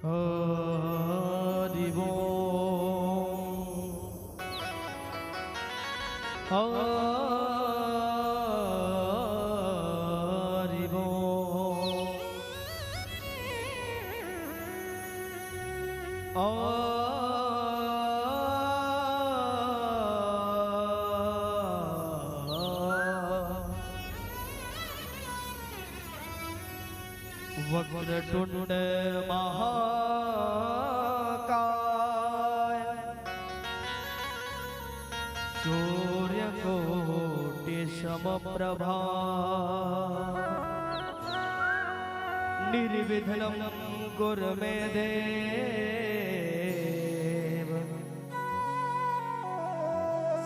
हरि बोल हरि बोल वक्रतुंड महाकाय सूर्यकोटि समप्रभा निर्विघ्नं कुरु मे देव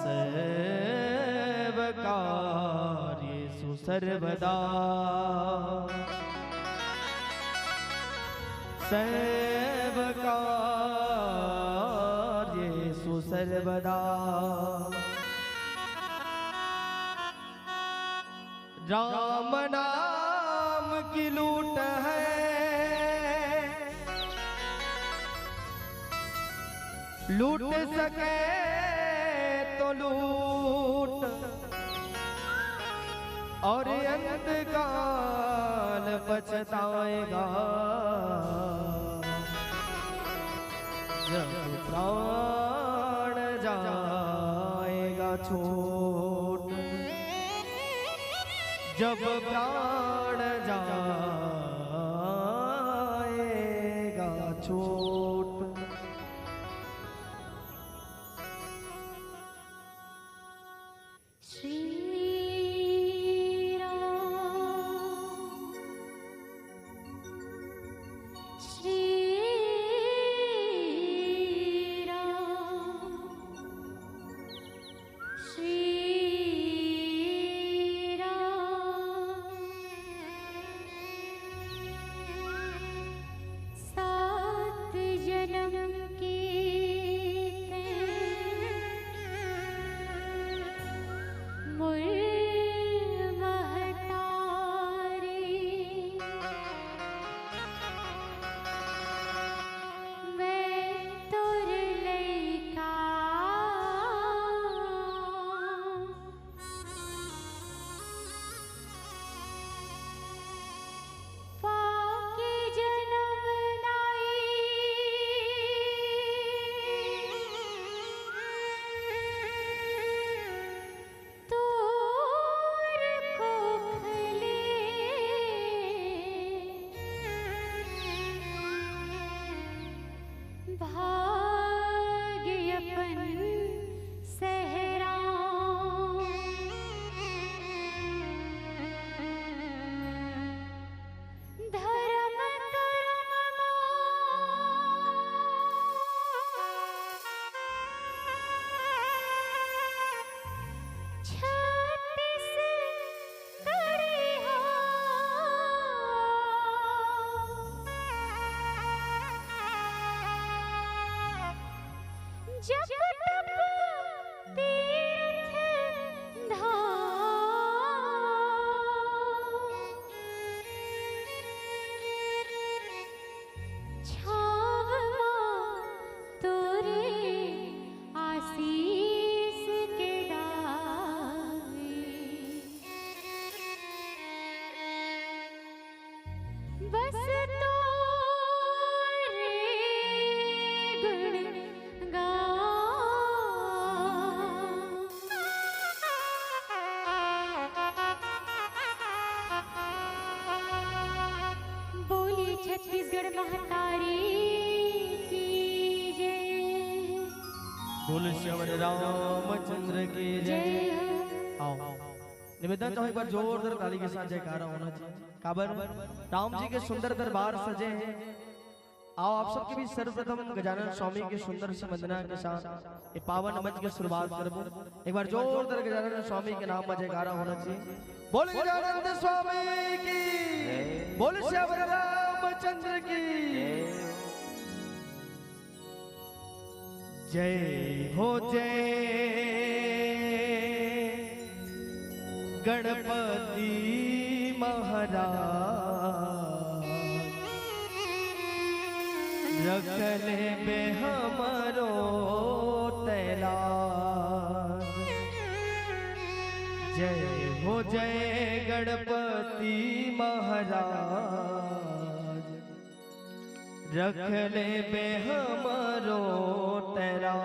सर्वकार्येषु सर्वदा सर्वकार्येषु सर्वदा। राम नाम की लूट है लूट सके तो लूट और अंतकाल पछताएगा जब प्राण जाएगा छोट जब प्राण जाएगा छोट। छत्तीसगढ़ महतारी की जय। बोल श्याम रामचंद्र की जय। आओ निवेदन चाहो एक बार जोरदार ताली के साथ जयकारा होना चाहिए। काबर राम जी के सुंदर दरबार सजे हैं। आओ आप सबके भी सर्वप्रथम गजानन स्वामी के सुंदर सी वंदना के साथ ये पावन मंच की शुरुआत करबो। एक बार जोरदार गजानन स्वामी के नाम में जयकारा होना चाहिए। बोल गजानन स्वामी की, बोल श्याम रामचंद्र की जय हो। जय गणपति महाराज रख ले बे हमरो तेरा। जय हो जय गणपति महाराज, रख ले बे हमरो तेरा।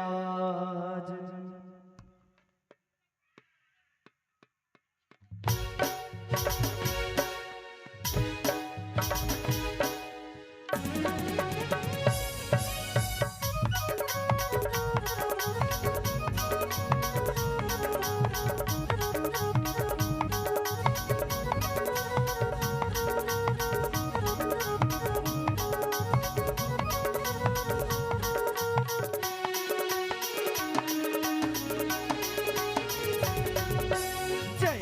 जय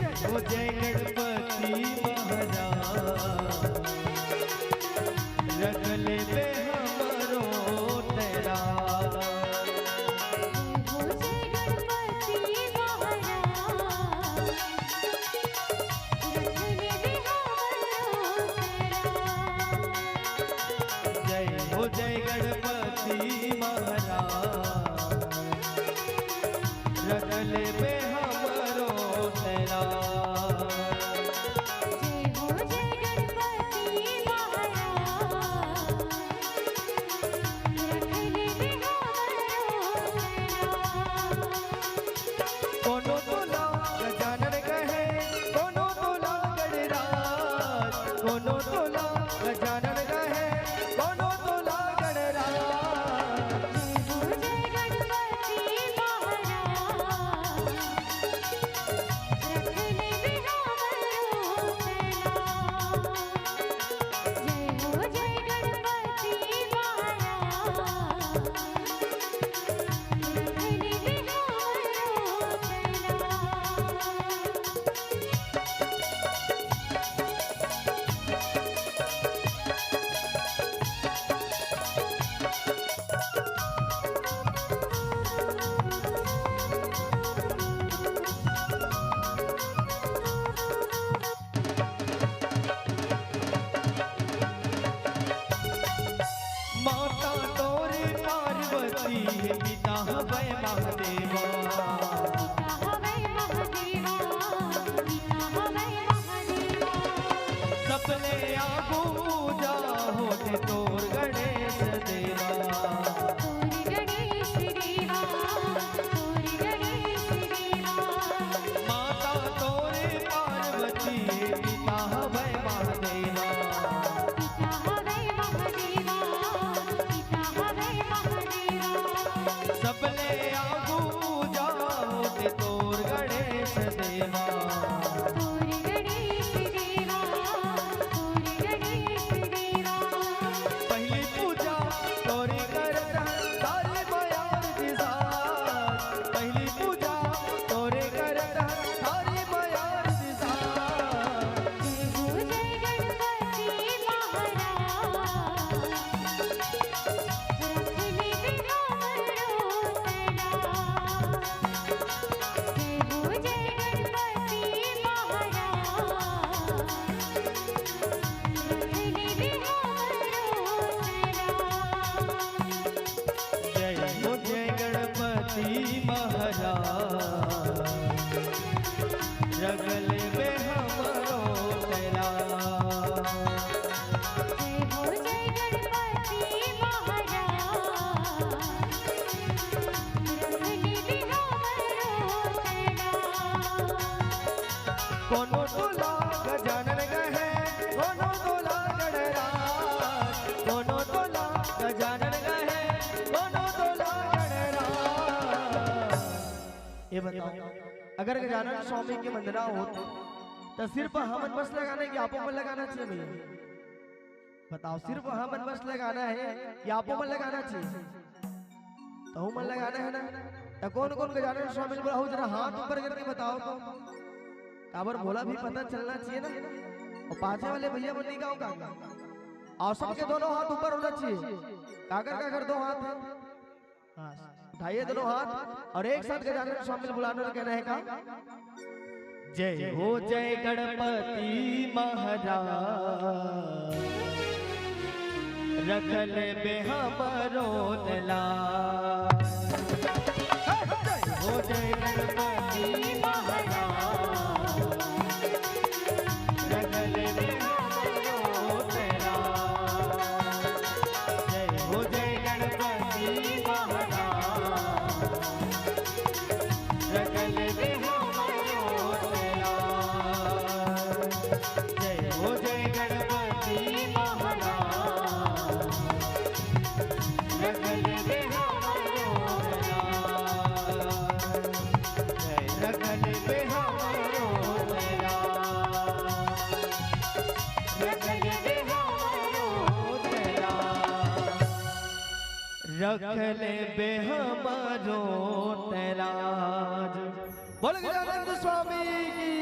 गणपति महाराज, रख ले बे हमरो तेरा। हो जय गणपति महाराज, रख ले बे हमरो तेरा। जय हो जय गणपति महाराज, रख ले बे हमरो तेरा। पिता हवै महादेवा, पिता हवै महादेवा, पिता हवै महादेवा। सपने आगू पूजा होते तोर गणेश देवा। तोर गणेश देवा, तोर गणेश देवा। माता तोरे पार्वती, पिता हवै महादेवा। पिता हवै महादेवा, पिता हवै महादेवा। सबले आगू पूजा होते तोर गणेश देवा। तोर गणेश देवा, तोर गणेश देवा। पहली पूजा तोरी करता सारे बयान दिसार। पहली पूजा तोरे करता सारे बयान दिसार। जय हो जय गणपति महाराज, रख ले बे हमरो तेरा। जय हो जय गणपति महाराज, रख ले बे हमरो तेरा। जय हो जय गणपति महाराज, रख ले बे हमरो तेरा। जय हो जय गणपति महाराज, रख ले बे हमरो तेरा। कोनो तोला गजानन गहे, कोनो तोला गणराज। कोनो तोला गजानन गहे, कोनो तोला गणराज। ये बताओ, अगर गजानन स्वामी की वंदना होती तो सिर्फ हमन बस लगाने की आपो मन लगाना चाहिए भैया? बताओ, सिर्फ हमन बस लगाना है या आपो मन लगाना चाहिए? तो मन लगाना है ना। तो कौन कौन गजानन स्वामी बोला हो, जरा हाथ ऊपर करके बताओ तो। काबर बोला भी पता चलना चाहिए ना। और पाछे वाले भैया मन नहीं गाओ काका, और सबके दोनों हाथ ऊपर होना चाहिए। काकर काकर दो हाथ है, हाँ उठाइए दोनों हाथ और एक साथ गजानन स्वामी बुलाने और कहना है का जय हो जय गणपति महाराज, रख ले बे हमरो लाज। हो जय गणपति महाराज, रख ले बे हमरो लाज। जय हो जय गणपति महाराज, रख ले बे हमरो लाज। जय हो जय गणपति महाराज, रख ले बे हमरो लाज। जय रख ले बे हमरो लाज, रख ले बे हमरो लाज। रख ले बे हमरो लाज। बोल गजानंद स्वामी की।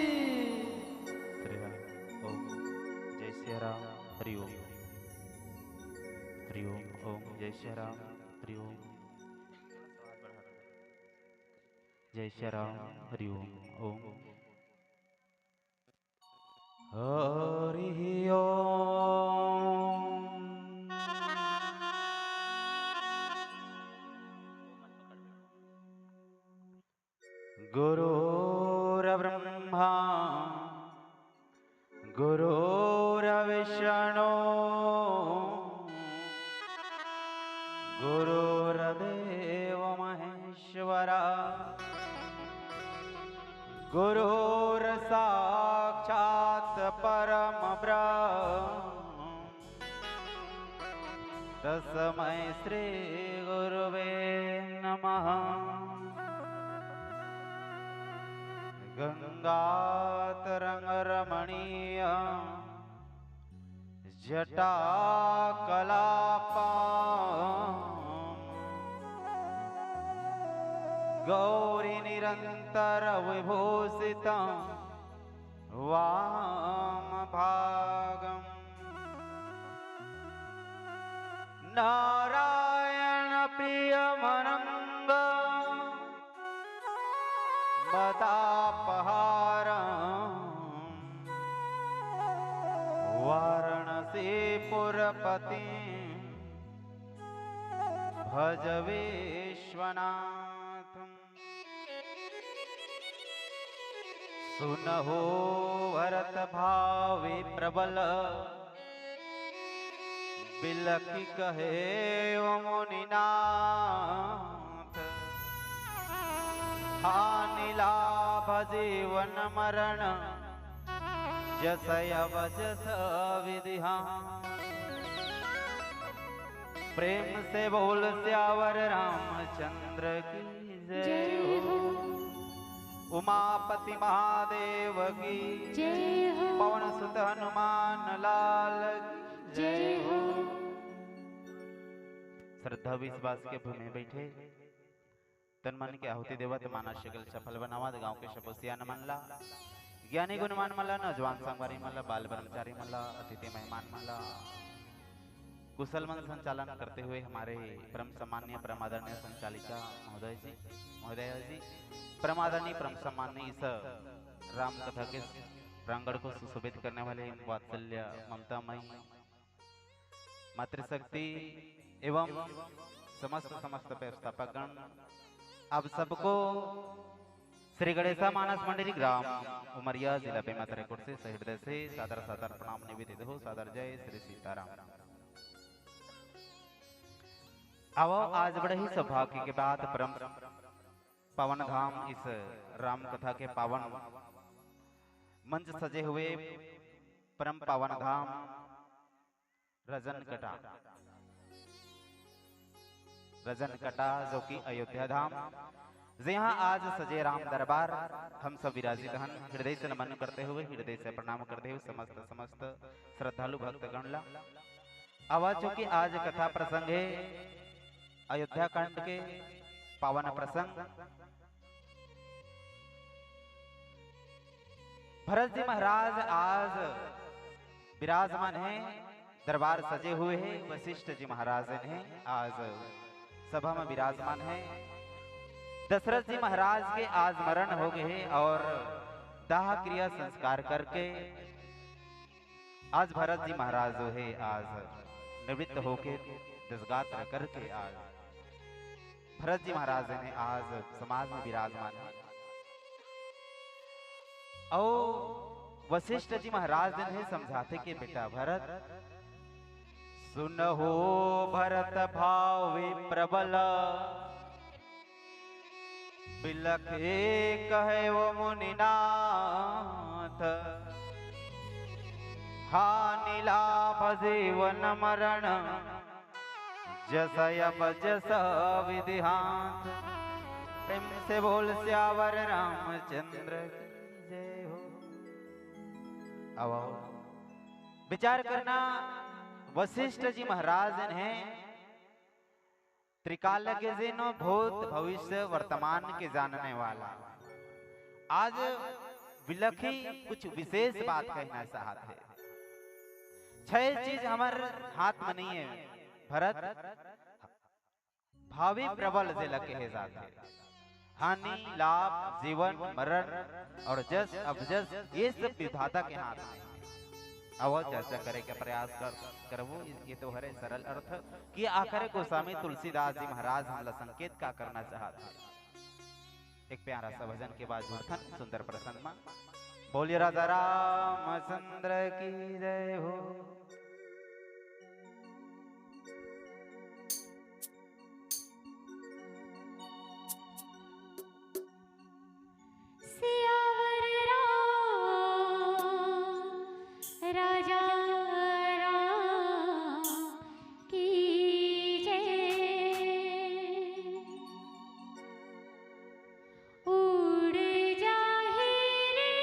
ओम जय श्री राम हरि ओम हरि ओम। ओम जय श्री राम हरि ओम जय श्री राम हरि ओम। ओम हरि ओम। गुरुर्ब्रह्मा गुरुर्विष्णु गुरुर्देव महेश्वरा गुरुर्साक्षात् परम ब्रह्म तस्मै श्री गुरुवे नमः। गंगातरंगरमणीय जटाकलापा गौरी निरंतर विभूषित वामभागम् नारायण प्रियमनंग बदापहारम् वाराणसीपुरपति भज विश्वनाथम्। सुनहो भरत भावी प्रबल बिलखि कहे ओ मुनिनाथ। हानि लाभ जीवन मरण जसय वजस विधिहा। प्रेम से बोल स्यावर रामचंद्र की जय हो। उमापति महादेव की जय हो। पवन सुत हनुमान लाल की जय हो। श्रद्धा विश्वास के भूमि बैठे तन मन के आहुति देवत मानस शकल सफल बनावत। गांव के शबोसिया न मनला ज्ञानी गुणमान मला नौजवान संगवारी मला बाल ब्रह्मचारी मला अतिथि मेहमान मला। कुशल मन संचालन करते हुए हमारे परम सम्माननीय परमादरणीय संचालिका महोदय जी परमादरणीय परम सम्माननीय इस राम कथा के प्रांगण को सुशोभित करने वाले वात्सल्य ममतामयी मातृशक्ति एवं समस्त व्यवस्थापकगण आप सबको श्री गणेशा मानस मंडली ग्राम उमरिया जिला बेमेतरा कोट से सहृदय से सादर सादर प्रणाम निवेदित हो। सादर जय श्री सीताराम। आओ आज बड़े ही सौभाग्य के बाद परम पावन धाम इस राम कथा के पावन मंच सजे हुए परम पावन धाम रजन कटा जो कि अयोध्या धाम जहाँ आज सजे राम दरबार हम सब विराजित हन। हृदय से नमन करते हुए हृदय से प्रणाम करते हुए समस्त श्रद्धालु भक्तगण ला आवाज की आज कथा प्रसंग है अयोध्या कांड के पावन प्रसंग। भरत जी महाराज आज विराजमान हैं, दरबार सजे हुए हैं। वशिष्ठ जी महाराज हैं आज सभा में विराजमान हैं। दशरथ जी महाराज के आज मरण हो गए और दाह क्रिया संस्कार करके आज भरत जी महाराज जो है आज निवृत्त होकर दसगात्र करके आज भरत जी महाराज ने आज समाज में विराजमान है। और वशिष्ठ जी महाराज ने समझाते कि बेटा भरत सुनहो भरत भावे प्रबल बिलखे कहे वो मुनिनाथ हानि लाभ जीवन मरण जसय जस विधिहांत। प्रेम से बोल श्यावर रामचंद्र की जय हो। अब आओ विचार करना, वशिष्ठ जी महाराज ने त्रिकालज्ञ जी नो भूत भविष्य वर्तमान के जानने वाला आज विलखी कुछ विशेष बात कहना चाहते हैं। 6 चीज हमारे हाथ में नहीं है भरत, भावी प्रबल से लगे है जाते, हानि लाभ जीवन मरण और जस अबजस ये सब विधाता के हाथ में। अब चर्चा करे का प्रयास करवो। ये तो हरे सरल अर्थ कि आखिर गोस्वामी तुलसीदास जी महाराज हमला संकेत का करना चाहते हैं। एक प्यारा सा भजन के बाद जुड़थन सुंदर प्रसन्न में बोलिए राजा रामचंद्र की जय हो। राजा राम की जय। उड़ जाहि रे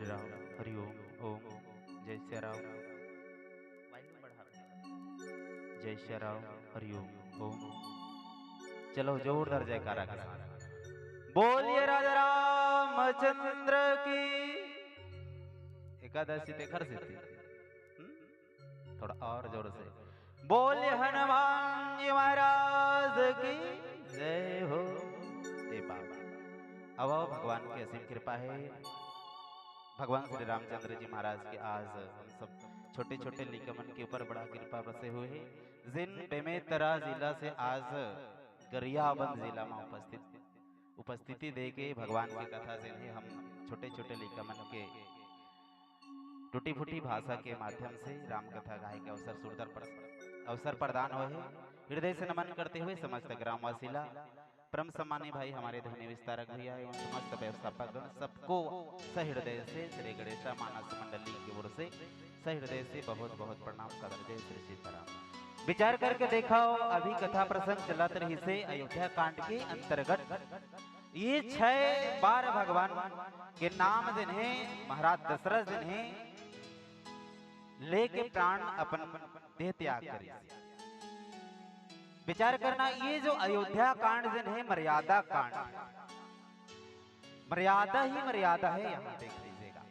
हरि राम हरि ओम ओम जय श्री राम जय श्री राम हरि ओम ओम। चलो जोरदार जयकारा के साथ बोलिए राजा रामचंद्र की। एकादशी ते खर से थोड़ा और जोर से बोलिए हनुमान जी महाराज की जय हो। ए बाबा अब भगवान की असीम कृपा है। भगवान श्री रामचंद्र जी महाराज के आज हम सब छोटे छोटे लिकमन के ऊपर बड़ा कृपा बरसे हुए हैं। जिन बेमेतरा जिला से आज गरियाबंद जिला में उपस्थिति दे के भगवान की कथा से हम छोटे छोटे लिकमन के टूटी फूटी भाषा के माध्यम से राम कथा गाय के अवसर प्रदान हुए। हृदय से नमन करते हुए समस्त ग्रामवासीला परम सम्मानी भाई हमारे ध्वनि विस्तारक भैया एवं समस्त व्यवस्थापक सबको सहृदय से श्री गणेश मानस मंडली की ओर से सहृदय से बहुत बहुत प्रणाम कर जय श्री सीताराम। विचार करके देखा अभी कथा प्रसंग चलत रही से अयोध्या कांड के अंतर्गत ये 6 बार भगवान के नाम जिन्हें महाराज दशरथ जिन्हें लेके प्राण अपन देह त्याग करी। विचार करना ये जो अयोध्या कांड जिन्हें मर्यादा कांड, मर्यादा ही मर्यादा है। यहां देख लीजिएगा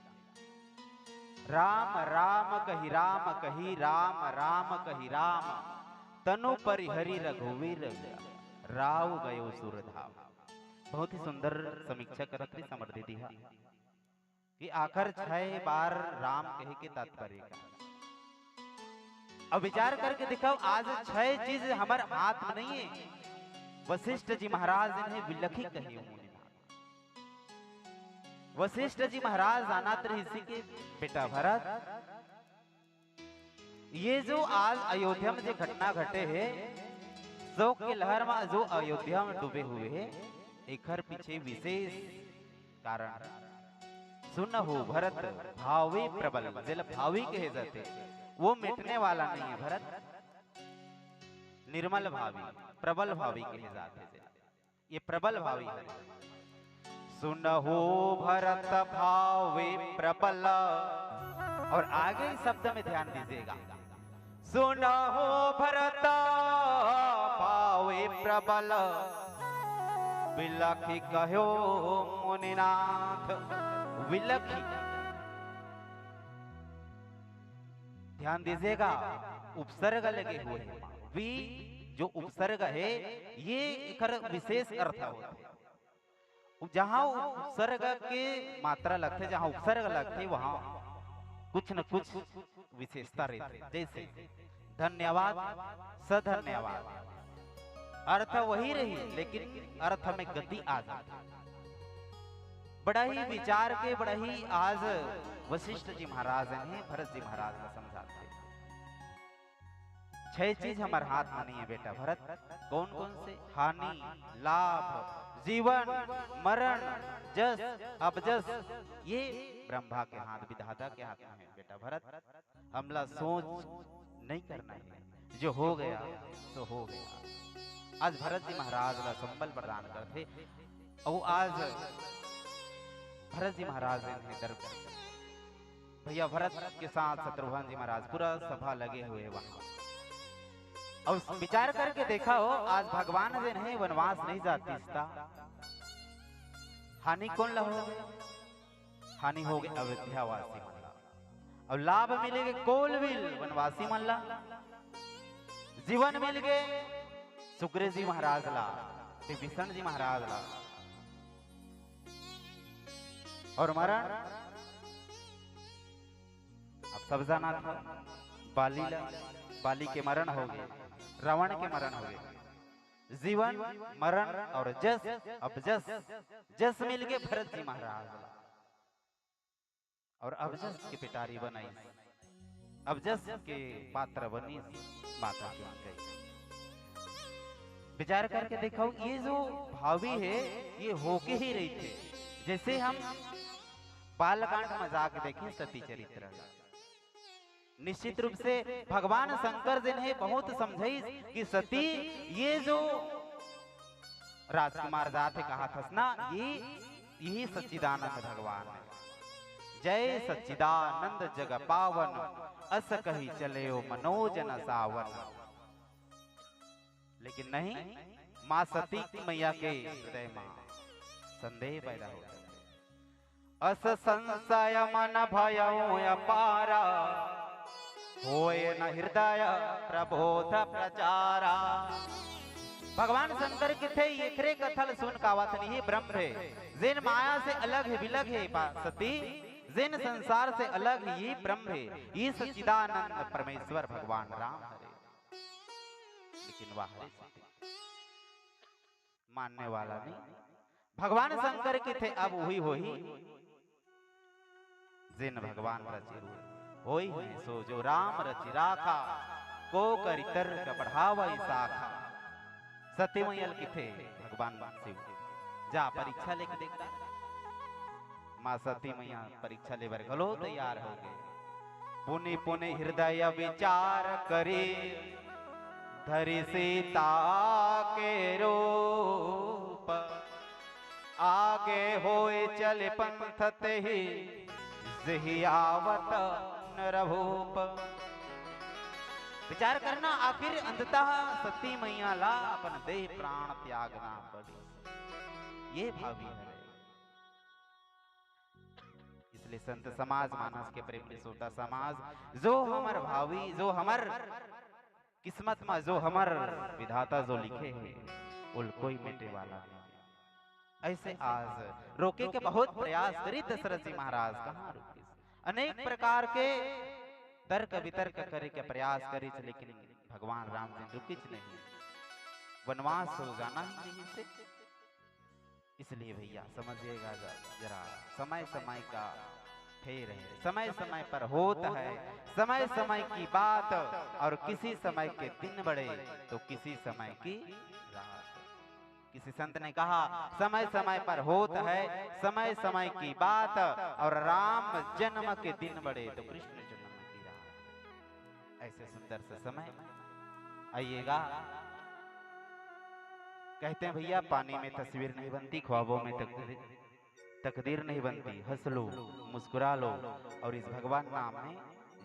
राम राम कही राम कही राम राम कही राम तनु परिहरि रघुवीर राव गयो सुरधाम। बहुत ही सुंदर समीक्षा करत रही समर्थ दी कि आखिर 6 बार राम कहे के तात्पर्य का। अब विचार करके दिखाओ आज 6 चीज हमारे हाथ में नहीं है। वशिष्ठ जी महाराज इन्हें विलखी कहे। वशिष्ठ जी महाराज जानात ऋषि के बेटा भरत, ये जो आज अयोध्या में जो घटना घटे है शोक के लहर में जो अयोध्या में डूबे हुए है एक पीछे विशेष कारण सुन हो भरत भावी प्रबल जिल भावी कहे जाते वो मिटने वाला नहीं है। भरत निर्मल भावी प्रबल भावी कहे जाते ये प्रबल भावी है। सुन हो भरत भावी प्रबल और आगे इस शब्द में ध्यान दीजिएगा। सुन हो भरत भावी प्रबल विलखी कहो मुनिनाथ। विलखी ध्यान दीजिएगा उपसर्ग लगे हुए हैं। वी जो उपसर्ग है ये एक विशेष अर्थ होता है। जहां उपसर्ग के मात्रा लगते जहां उपसर्ग लगते वहां कुछ न कुछ विशेषता रहती है। जैसे धन्यवाद सधन्यवाद अर्थ वही रही लेकिन अर्थ में गति आ जाती। बड़ा ही विचार के बड़ा ही आज वशिष्ठ जी महाराज हैं भरत जी महाराज ने समझाते 6 चीज हमारे हाथ में नहीं है बेटा भरत। कौन कौन से? हानि लाभ जीवन मरण जस अबजस ये ब्रह्मा के हाथ विधाता के हाथ में है बेटा भरत। हमला सोच नहीं करना है, जो हो गया तो हो गया। आज भरत जी महाराज का संबल प्रदान करते और आज भरत जी महाराज ने दर भैया भरत के साथ शत्रुघ्न जी महाराज पूरा सभा लगे हुए वहां। और विचार करके देखा हो आज भगवान जी ने वनवास नहीं जाती था। हानि कौन ला हो? हानि हो गई अयोध्यावासी मल्ला और लाभ मिलेगे कोलविल वनवासी मल्ला। जीवन मिल गए सुग्रीव जी महाराज ला विभीषण जी महाराज ला और मरण अब सब जाना था बाली के मरण हो गए, रावण के मरण हो गए। जीवन मरण और जस अब जस मिल गए भरत जी महाराज और अब जस की पिटारी बनाई अब जस के पात्र बनी माता की गई। विचार करके देखो ये जो भावी है ये होके ही रही थे। जैसे हम बालकांड में जाके देखें सती चरित्र निश्चित रूप से भगवान शंकर जी ने बहुत समझाई कि सती ये जो राजकुमार जाते कहा था ना यही सच्चिदानंद भगवान है। जय सच्चिदानंद जग पावन, अस कही चले ओ मनोज न सावन। लेकिन नहीं, मां सती मैया के हृदय में संदेह पैदा हो गया। अस संशय मन भयो अपारा, होए न हृदय प्रबोध प्रचारा। भगवान शंकर किथे एकरे कथल सुन कावत नहीं ब्रह्म है, जिन माया से अलग है विलग है सती, जिन संसार से अलग है ये ब्रह्म है, ये सच्चिदानंद परमेश्वर भगवान राम है। लेकिन वाह मानने वाला नहीं। भगवान शंकर किथे अब हुई होही, जिन भगवान रचि होई है सो जो राम रचि राखा, को करि तर्क बढ़ावई शाखा। सती मैयल किथे भगवान शिव जा परीक्षा लेके देखता। मां सती मैया परीक्षा लेवर गलो तैयार हो गए। पुनि पुनि हृदय विचार करे, धरि सीता के रूप। आगे होए चले पंथ ते ही, जही आवत नरभूप। विचार करना, आखिर अंततः सती मैया ला अपन देह प्राण त्यागना पड़ी। ये भावी है। इसलिए संत समाज मानस के प्रेम सोता समाज, जो हमर भावी, जो हमर किस्मत में, जो हमर विधाता जो लिखे है, उल कोई मिटे वाला नहीं। ऐसे आज रोके के बहुत प्रयास करी दशरथ जी महाराज, कहाँ रुके। अनेक प्रकार के तर्क वितर्क करे के प्रयास करी, लेकिन भगवान राम जी रुकिच नहीं। वनवास हो जाना ही नहीं से। इसलिए भैया समझिएगा जरा, समय समय का फेर है, समय समय पर होता है, समय समय की बात। और किसी समय के दिन बड़े तो किसी समय की रात। किसी संत ने कहा समय समय पर होता है, समय समय की बात। और राम जन्म के दिन बड़े तो कृष्ण जन्म की रात। ऐसे सुंदर से समय आइएगा। कहते हैं भैया पानी में तस्वीर नहीं बनती, ख्वाबों में तकदीर नहीं बनती। हंस लो, मुस्कुरा लो, और इस भगवान नाम में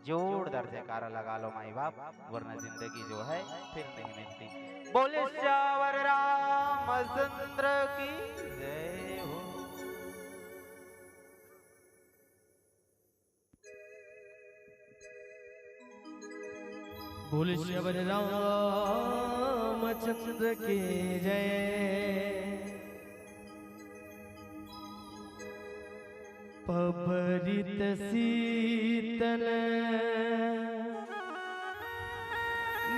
जोरदार जयकारा लगा लो माई बाप, वरना जिंदगी जो है फिर नहीं मिलती। बोले श्यावर रामचंद्र की जय हो। बोले श्यावर रामचंद्र की जय। पबरित शीतल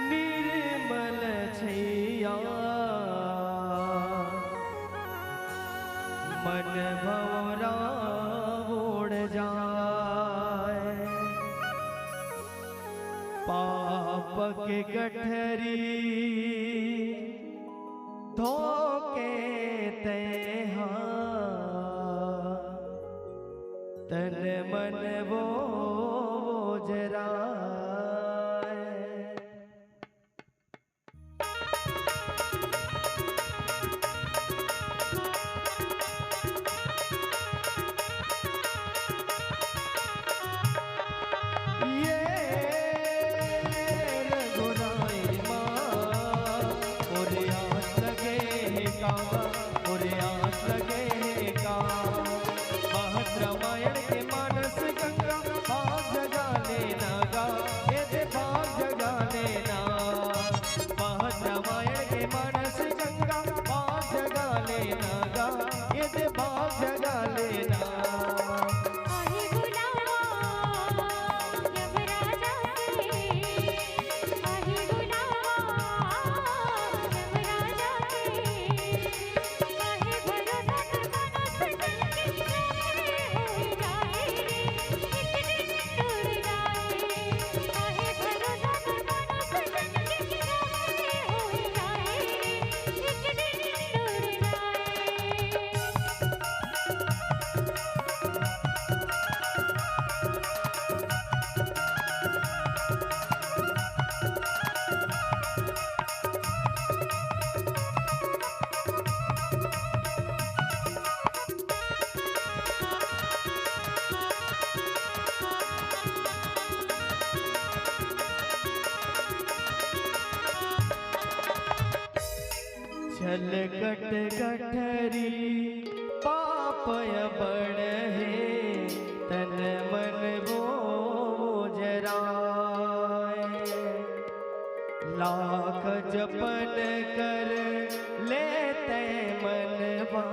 निर्मल छैया, मन भवरा ओढ़ जाए। पाप के गठरी धोके तेहा, तन मन वो जरा। जाए छलकट गठरी पापय बढ़े तन मन वो जराए लाख जपन कर लेते मनवा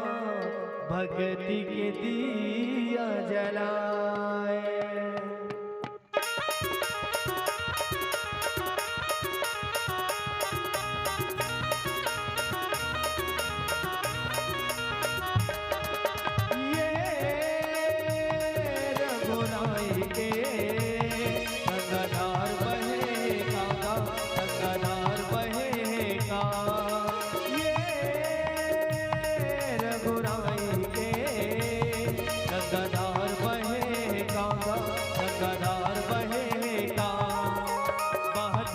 भक्ति के दिया जलाए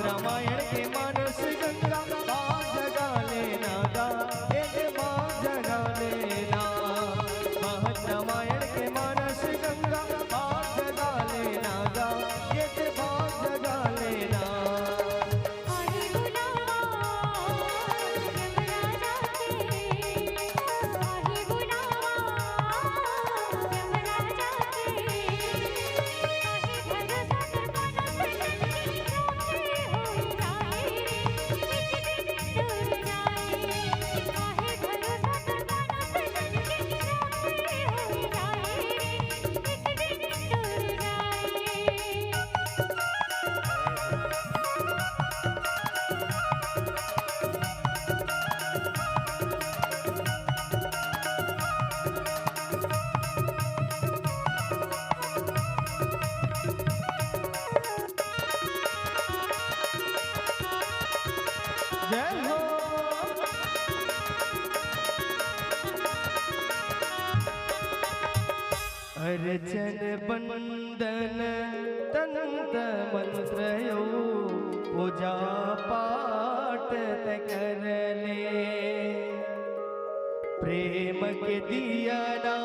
रामायण के मानस गंगा बाग जगा लेना गा एक बाग जगा लेना महत रामायण के मानस गंगा बाग जगा लेना गा एक बाग जगा लेना आहे गुलाम यमराजा के आहे गुलाम यमराजा के आहे जय हो अर्चन बंदन तंत मंत्र यो पूजा पाठ ते कर ले प्रेम के दिया ना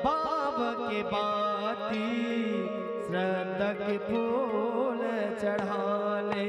भाव के बाती श्रद्धा के फूल चढ़ा ले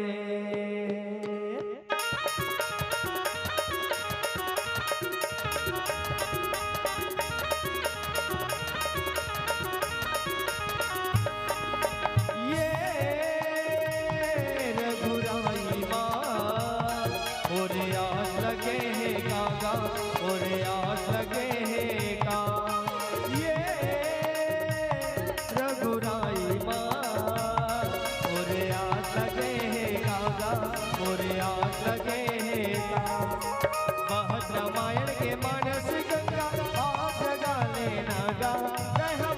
रामायण के मानस गंगा आप जगा लेना गा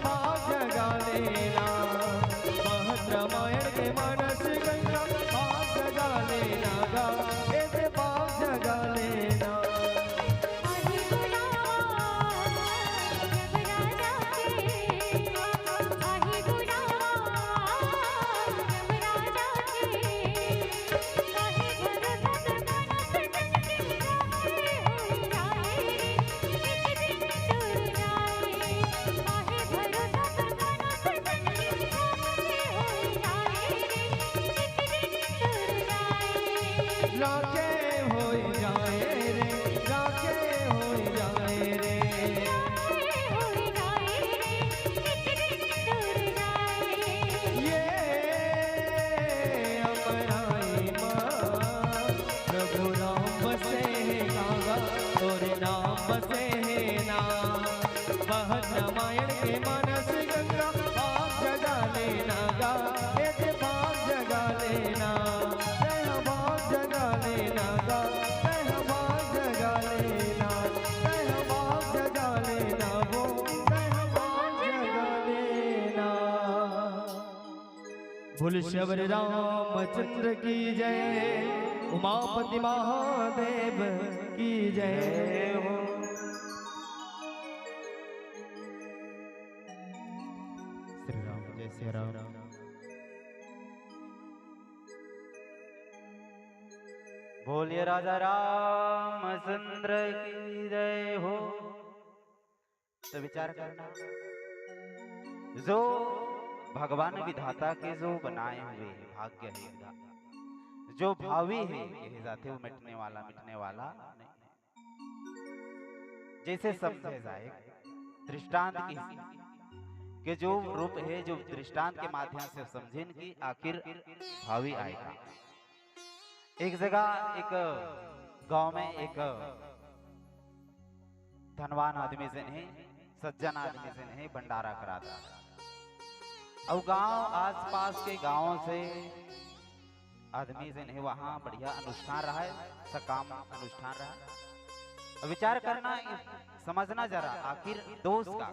बाग जगा लेना महत रामायण के मानस गंगा आप जगा लेना गा ऐसे बाग जगा लेना आहे गुलाम यमराजा के आहे गुलाम यमराजा के आहे राखे हो जाए रे राखे हो जाए रे ये अमराई माँ प्रभु राम बसे है गागा तोरे नाम बसे है ना महत रामायण के मानस गंगा आप जगा लेना गा एक बाग जगा लेना बाग जगा लेना गा बाग जगा लेना बाग जगा लेना वो बाग जगा लेना बोल शबर रामचंद्र की जय उमापति महादेव की जय हो श्री राम जय श्री राम बोलिए राजा रामचंद्र की जय हो। तो विचार करना, जो भगवान विधाता के जो बनाए हुए भाग्य है, जो भावी है, यही जाते वो मिटने वाला नहीं है। जैसे समझे जाए दृष्टांत की कि जो रूप है जो दृष्टांत के माध्यम से समझें कि आखिर भावी आएगा। एक जगह एक गांव में एक धनवान आदमी से नहीं, सज्जन आदमी से नहीं भंडारा कराता। और गांव आसपास के गांवों से आदमी से नहीं वहां बढ़िया अनुष्ठान रहा है, सकाम अनुष्ठान रहा। विचार करना, समझना जरा आखिर दोष का।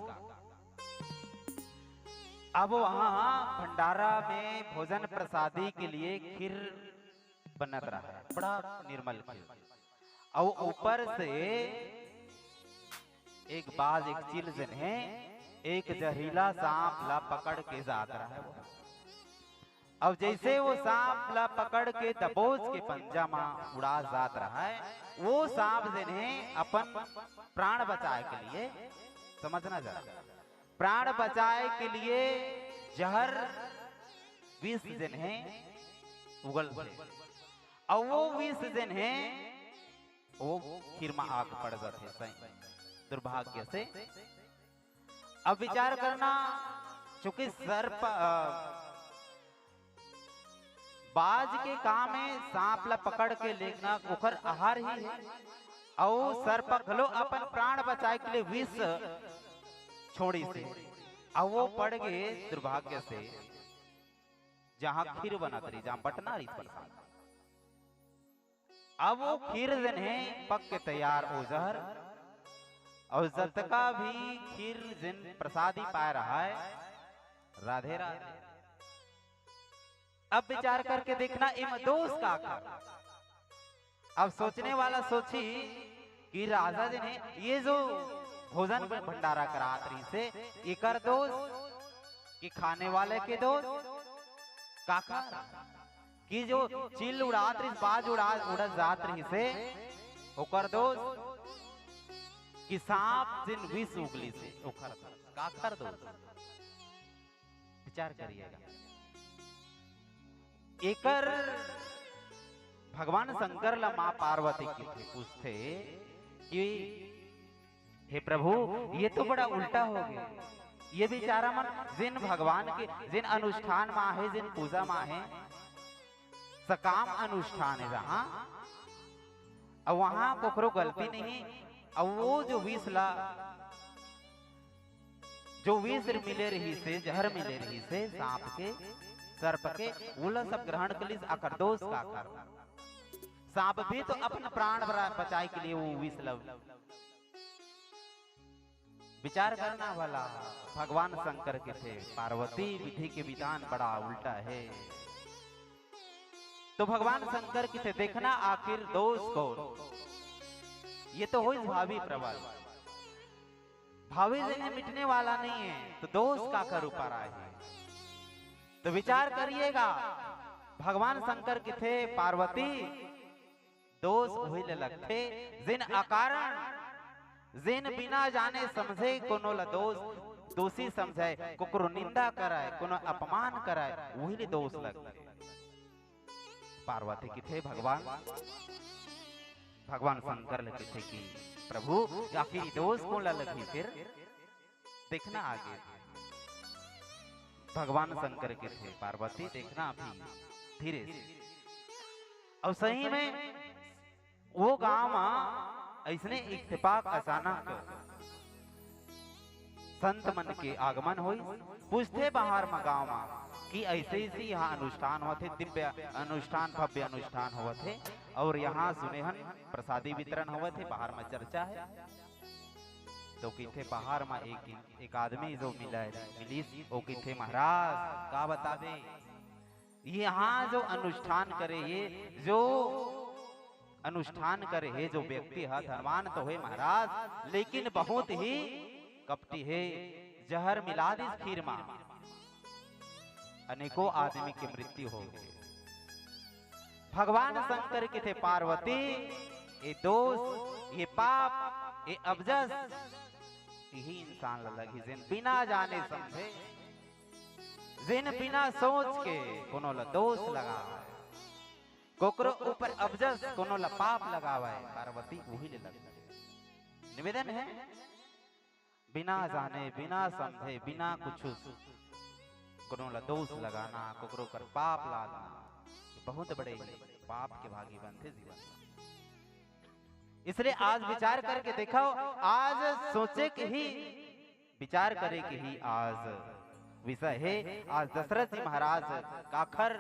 अब वहां भंडारा में भोजन प्रसादी के लिए खीर बनत रहा है, बड़ा निर्मल खीर। और ऊपर से एक बाज एक चील जन है, एक जहरीला सांप ला पकड़ के जात रहा है। अब जैसे वो सांप ला पकड़ के दबोच के पंजा में उड़ा जात रहा है, वो सांप जन है अपन प्राण बचाए के लिए, समझना जरा, प्राण बचाए के लिए जहर विष जन है उगल थे। और वो विष जन है वो खीर में आग पड़ जाते सही दुर्भाग्य से। अब विचार करना, चूंकि सर्प बाज के काम में सांप ला पकड़ के लेना ओकर आहार ही है। और सर्प खलो अपन प्राण बचाए के लिए विष छोड़ी से, अब वो पड़ गए दुर्भाग्य से जहां खीर बना करी, जहां बटना रही पर। अब वो खीर जन है पक के तैयार हो जहर। और जब तक भी खीर जिन प्रसादी पा रहा है, राधे राधे। अब विचार करके देखना इम दोष का आकर। अब सोचने वाला सोची कि राजा जी ने ये जो भोजन भंडारा करात रही से ये कर दोष कि खाने वाले के दोष काका कि जो चिल उड़ात रही, बाज उड़ा जात रही से ओकर दोष कि सांप जिन विष उगली से ओकर काकर दोष। विचार करिएगा, एकर भगवान शंकर ला मां पार्वती की पूछते कि हे प्रभु ये तो बड़ा उल्टा हो गया। ये बेचारा मन जिन भगवान के जिन अनुष्ठान मां है, जिन पूजा मां है, सकाम अनुष्ठान है जहां, और वहां कोकरो गलती नहीं। और वो जो विष ला, जो विष मिले रही से, जहर मिले रही से सांप के सर्प के, वो सब ग्रहण के लिए आकर दोष का कर। सांप भी तो अपना प्राण बचाए के लिए वो विष लव। विचार करना भला, भगवान शंकर के थे, पार्वती विधि के विधान बड़ा उल्टा है। तो भगवान शंकर की थे, देखना आखिर दोष को। ये तो हो भावी प्रबल, भावी जिन्हें मिटने वाला नहीं है, तो दोष का कर ऊपर आए। तो विचार करिएगा, भगवान शंकर की थे, पार्वती दोष वही लगते जिन अकारण, जिन बिना जाने समझे कोनो ला दोष दोषी समझे, कोकरो निंदा कराए, कोनो अपमान कराए, वही दोष लगते। पार्वती की थे भगवान शंकर लगे थे कि प्रभु आखिर दोष कौन ला लगी। फिर देखना आगे, भगवान शंकर के थे, पार्वती देखना अभी धीरे से। और सही में वो गांव ऐसने इत्तेफाक अचानक संत मन के आगमन हुई। पूछते बाहर में गांव में कि ऐसे ही यहाँ अनुष्ठान हुआ थे, दिव्य अनुष्ठान, भव्य अनुष्ठान हुआ थे। और यहाँ सुनेहन प्रसादी वितरण हुआ थे। बाहर में चर्चा है तो किथे बाहर में एक आदमी जो मिली वो किथे महाराज का बता दे, यहाँ जो अनुष्ठान करे, ये जो अनुष्ठान करे है जो व्यक्ति है, धनवान तो है महाराज, लेकिन बहुत ही कपटी है। जहर मिला दी खीर में, अनेकों आदमी की मृत्यु हो गई। भगवान शंकर के थे, पार्वती ये दोष, ये पाप, ये अबजस यही इंसान लगी जिन बिना जाने समझे, जिन बिना सोच के कोनो ला दोष लगा, कोकरो ऊपर अबजस कोनो ला पाप लगावा है। पार्वती वही ले लग निवेदन है बिना जाने बिना समझे बिना कुछ कोनो ला दोष लगाना कोकरो कर पाप लादना बहुत बड़े पाप के भागी बनते जीवन। इसलिए आज विचार करके देखो, आज सोचे के ही विचार करे के ही आज विषय है। आज दशरथ जी महाराज काखर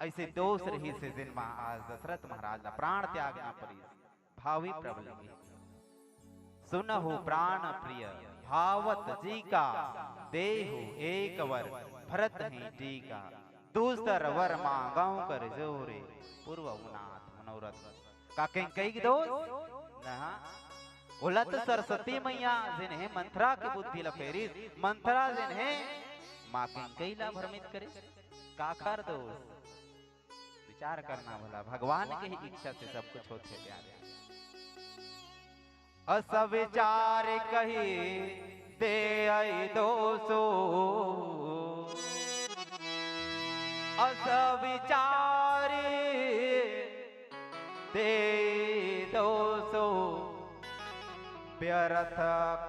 ऐसे दोष रही से जिनमा आज दशरथ महाराज ला प्राण त्याग ना पड़ी भावी प्रबल सुनहु प्राण प्रिय भावत जी का देहु एक वर भरत ही टीका दूसर वर मांगौ कर जोरे पूर्व उनाथ मनोरथ का कई दोष नहा उलत सरस्वती मैया जिन्हें मंथरा की बुद्धि लफेरी मंथरा जिन्हें माँ कैला भ्रमित करे काखर दोष। विचार करना भला भगवान की ही इच्छा से सब कुछ होते प्यारे। अस विचार कही दे आई दोसो अस विचार दे दोसो व्यर्थ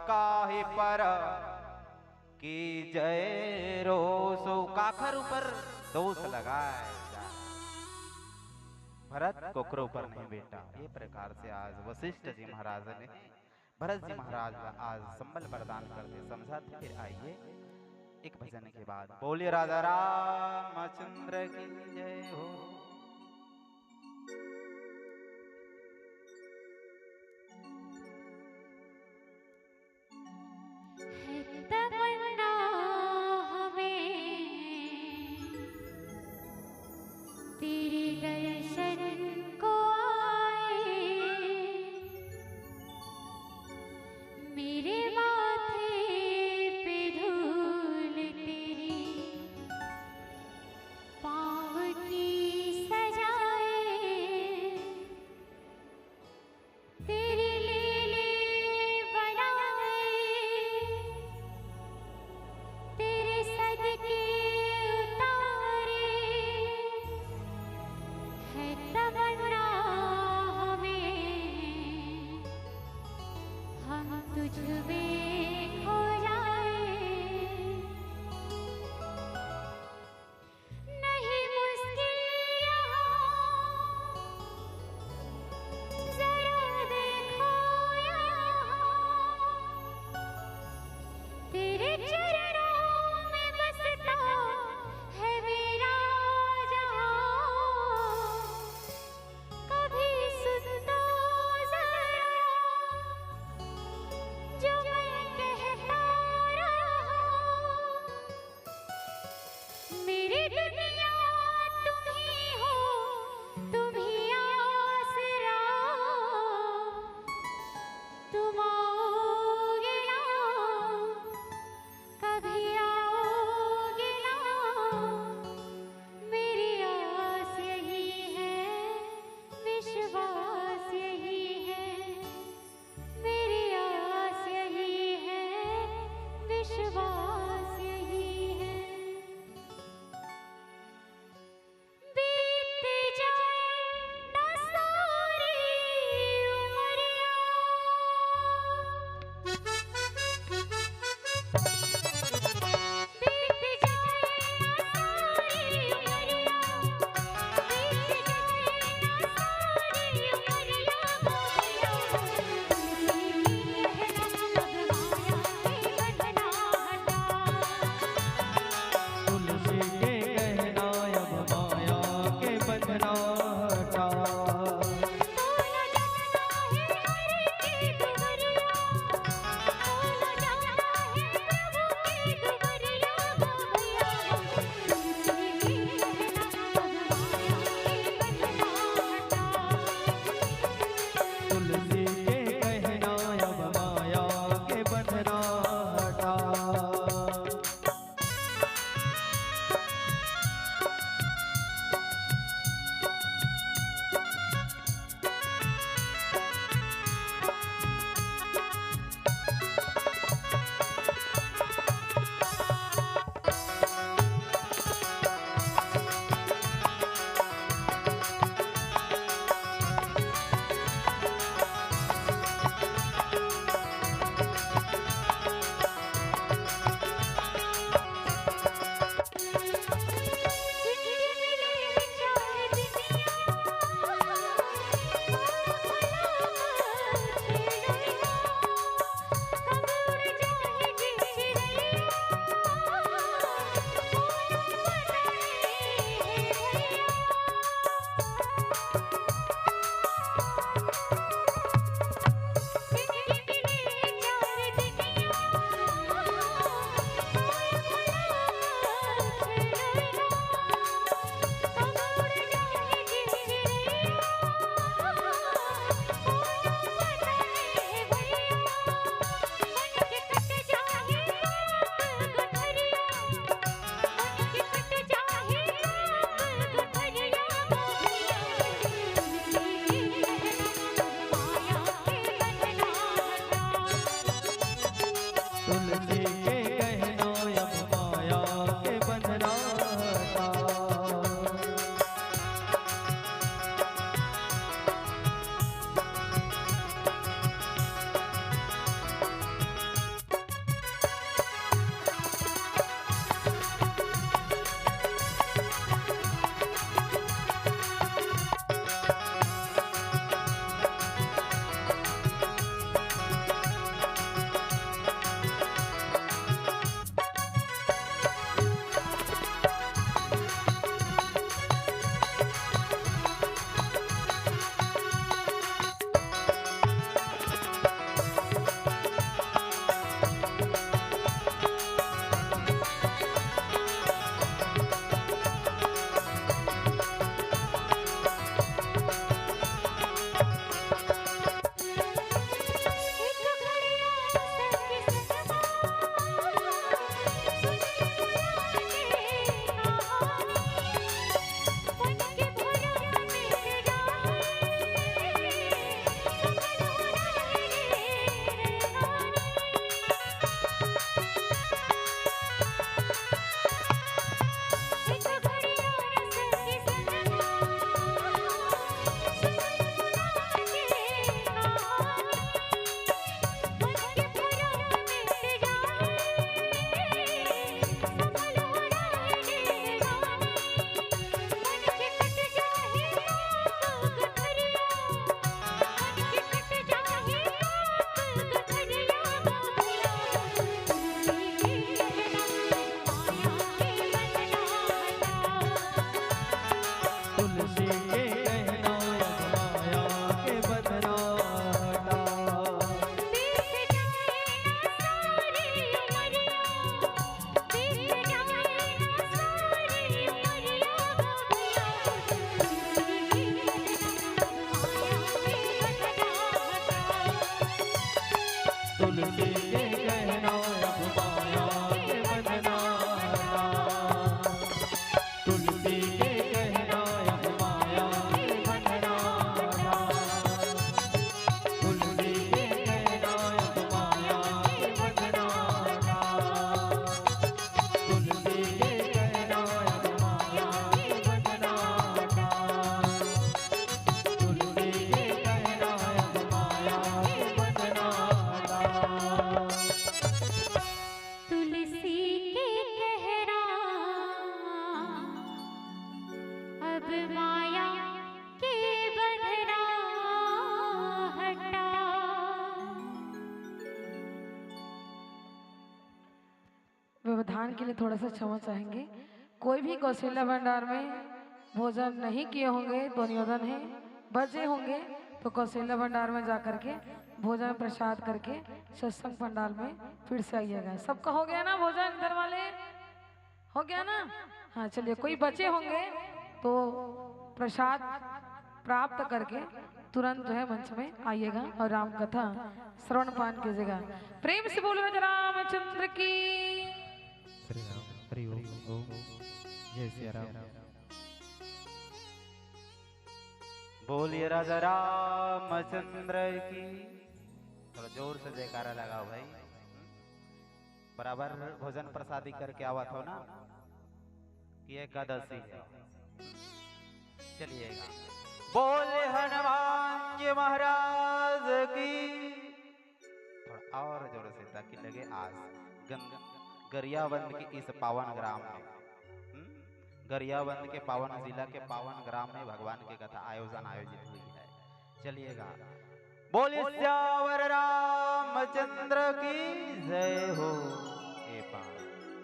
काहे पर की जय रोसो काखर ऊपर दोष लगाए भरत कोकरो पर नहीं बेटा। ये प्रकार से आज वशिष्ठ जी महाराज ने भरत जी महाराज का आज संबल प्रदान करते समझाते। फिर आइए एक भजन के बाद बोलिए राजा रामचंद्र की जय हो। तमन्ना हमें तेरे दर्शन को आए, मेरे माथे पे धूल तेरी पाँव की सजाए, तेरी लीले बनाए, तेरे सदके उतारे, है तमन्ना हमें हम तुझ में खो जाए। नहीं मुश्किल यहाँ, जरा देखो यहाँ, तेरे चरणों में बसता है मेरा जहाँ। कभी सुन तो जरा जो मैं कहता रहा, मेरी दुनिया तुम ही हो, तुम ही आसरा, तुम आओगे ना, कभी आओगे ना, मेरी आस यही है, विश्वास यही है, मेरी आस यही है, विश्वास यही है। बीत जाए ना सारी उमरिया, तुलसी के कहना अब माया के बंधना ना। तुलसी के कहना अब माया के बंधना ना। तुलसी के कहना अब माया के बंधना ना। तुलसी के कहना अब माया के बंधना ना। तुलसी के कहना अब माया के बंधना ना। तुलसी के कहना अब माया के बंधना हटा। व्यवधान के लिए थोड़ा सा क्षमा चाहेंगे। कोई भी कौशल्या भंडार में भोजन नहीं किए होंगे तो निवेदन है, बचे होंगे तो कौशल्या भंडार में जाकर के भोजन प्रसाद करके सत्संग पंडाल में फिर से आइएगा। सबका हो गया ना भोजन? इधर वाले हो गया ना? हाँ चलिए, कोई बचे होंगे तो प्रसाद प्राप्त करके तुरंत जो है मंच में आइएगा और राम कथा श्रवण पान कीजिएगा। प्रेम से बोलो रामचंद्र की। श्री राम हरि ओम ओम जय श्री राम। बोलिए राजा रामचंद्र की। थोड़ा जोर से जयकारा लगाओ भाई। बराबर भोजन प्रसादी करके आवा था ना कि एकादशी है। चलिएगा। बोले हनुमान जी महाराज की। थोड़ा और जोर से ताकि लगे आज गरियाबंद के इस पावन ग्राम में, गरियाबंद के पावन जिला के पावन ग्राम में भगवान की कथा आयोजित हुई है। चलिएगा। बोले श्यावर रामचंद्र की जय हो।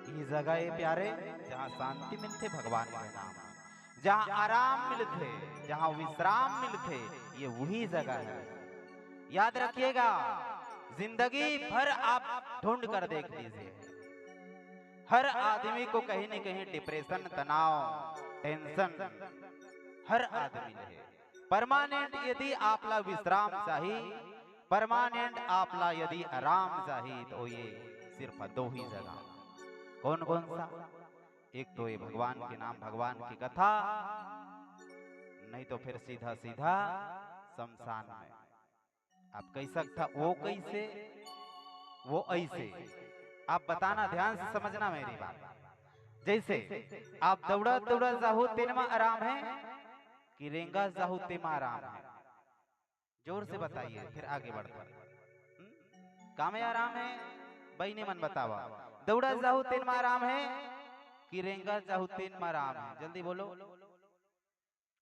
ये जगह है प्यारे जहाँ शांति मिलते भगवान के नाम, जहाँ आराम मिलते, जहाँ विश्राम मिलते, ये वही जगह है। याद रखिएगा, जिंदगी भर आप ढूंढ कर देख लीजिए, हर आदमी को कहीं न कहीं डिप्रेशन, तनाव, टेंशन हर आदमी है। परमानेंट यदि आपला विश्राम चाहिए, परमानेंट आपला यदि आराम चाहिए तो ये सिर्फ दो ही जगह। कौन कौन सा? एक तो ये भगवान के नाम, भगवान की कथा, नहीं तो फिर सीधा सीधा शमशान में। आप कह सकता वो कैसे, वो ऐसे। आप बताना, ध्यान से समझना मेरी बात। जैसे आप दौड़ा दौड़ा जाहू तेनमा आराम है कि रेंगा जाहू तेमा आराम है? जोर से बताइए, फिर आगे बढ़ते। कामे आराम है? बहने मन बतावा। दौड़ा जाहू तेनमा आराम है कि रेंगा जाहू तेनमा आराम है? जल्दी बोलो।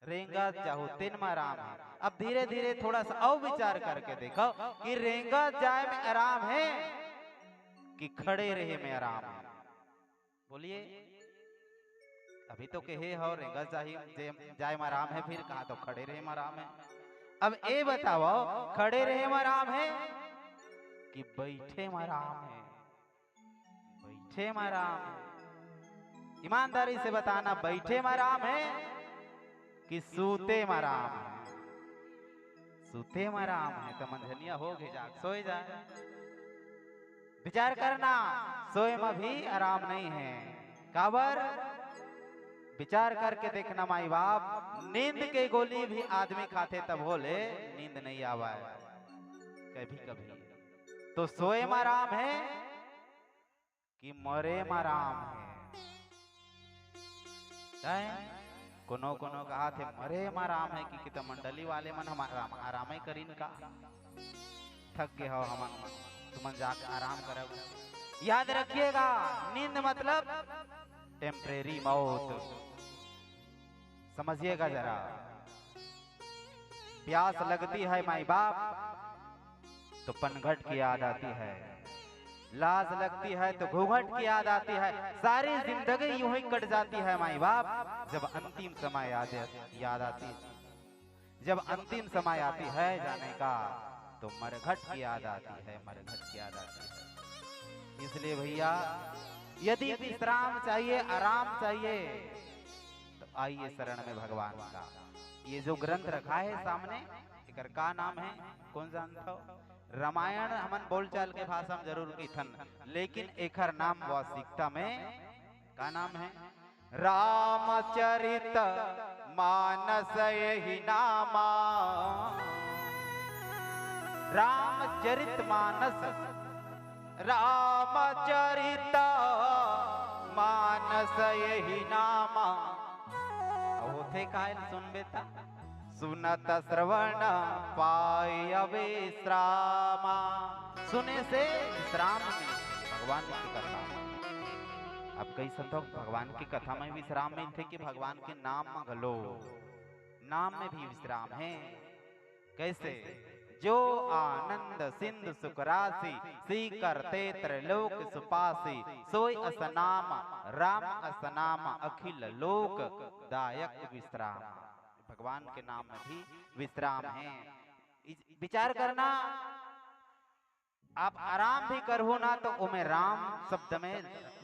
रेंगा जाहू तेनमा आराम है। अब धीरे धीरे थोड़ा सा और विचार करके देखो कि रेंगा जाए में आराम है कि खड़े रहे में आराम है? बोलिए। अभी तो कहे हो रेंगा जाए में आराम है, फिर कहा तो खड़े रहे में आराम है। अब ये बताओ, खड़े रहे में आराम है कि बैठे में आराम है? बैठे में आराम है। ईमानदारी से बताना, बैठे में आराम है कि सूते में आराम है? सूते में आराम है तो मंझनिया हो गए, जाग सोए जाए। विचार करना, सोए में भी आराम नहीं है। काबर? विचार करके देखना माई बाप, नींद के गोली भी आदमी खाते तब बोले नींद नहीं आवा है कभी कभी। तो सोए में आराम है कि मरे में आराम है? कोनो कोनो कहा थे मरे में आराम है कि कितना मंडली वाले मन हम आराम ही करीन का, थक गए हो हम, तुम जाकर आराम करो। याद रखिएगा, नींद मतलब टेम्परेरी मौत। समझिएगा जरा। प्यास लगती है माई बाप तो पनघट की याद आती है, लाज लगती है तो घूंघट की याद आती है। सारी जिंदगी यूं ही कट जाती है माई बाप, जब अंतिम समय याद आती है। जब अंतिम समय आती है जाने का तो मरघट की याद आती है, मरघट की याद आती है। इसलिए भैया, यदि विश्राम चाहिए, आराम चाहिए तो आइए शरण में भगवान का। ये जो ग्रंथ रखा है सामने, इकर का नाम है कौन जानता हो? रामायण हमन बोलचाल के भाषा में जरूर कीथन, लेकिन एकर नाम वास्तविकता में का नाम है? रामचरित मानस यही नामा। रामचरित मानस, रामचरित मानस यही नामा। होते कायल सुन बेटा, सुनत श्रवण पाय विश्रामा। सुने से विश्राम मिलते भगवान की कथा। अब कई संतों भगवान की कथा में विश्राम मिलते कि भगवान के नाम में घलो नाम में भी विश्राम है। कैसे? जो आनंद सिंधु सुख राशि सी करते त्रैलोक सुपासी, सोई असनाम राम असनाम अखिल लोक दायक विश्राम। भगवान के नाम में भी विश्राम है। विचार करना, आप आराम भी करो ना तो उमें राम शब्द में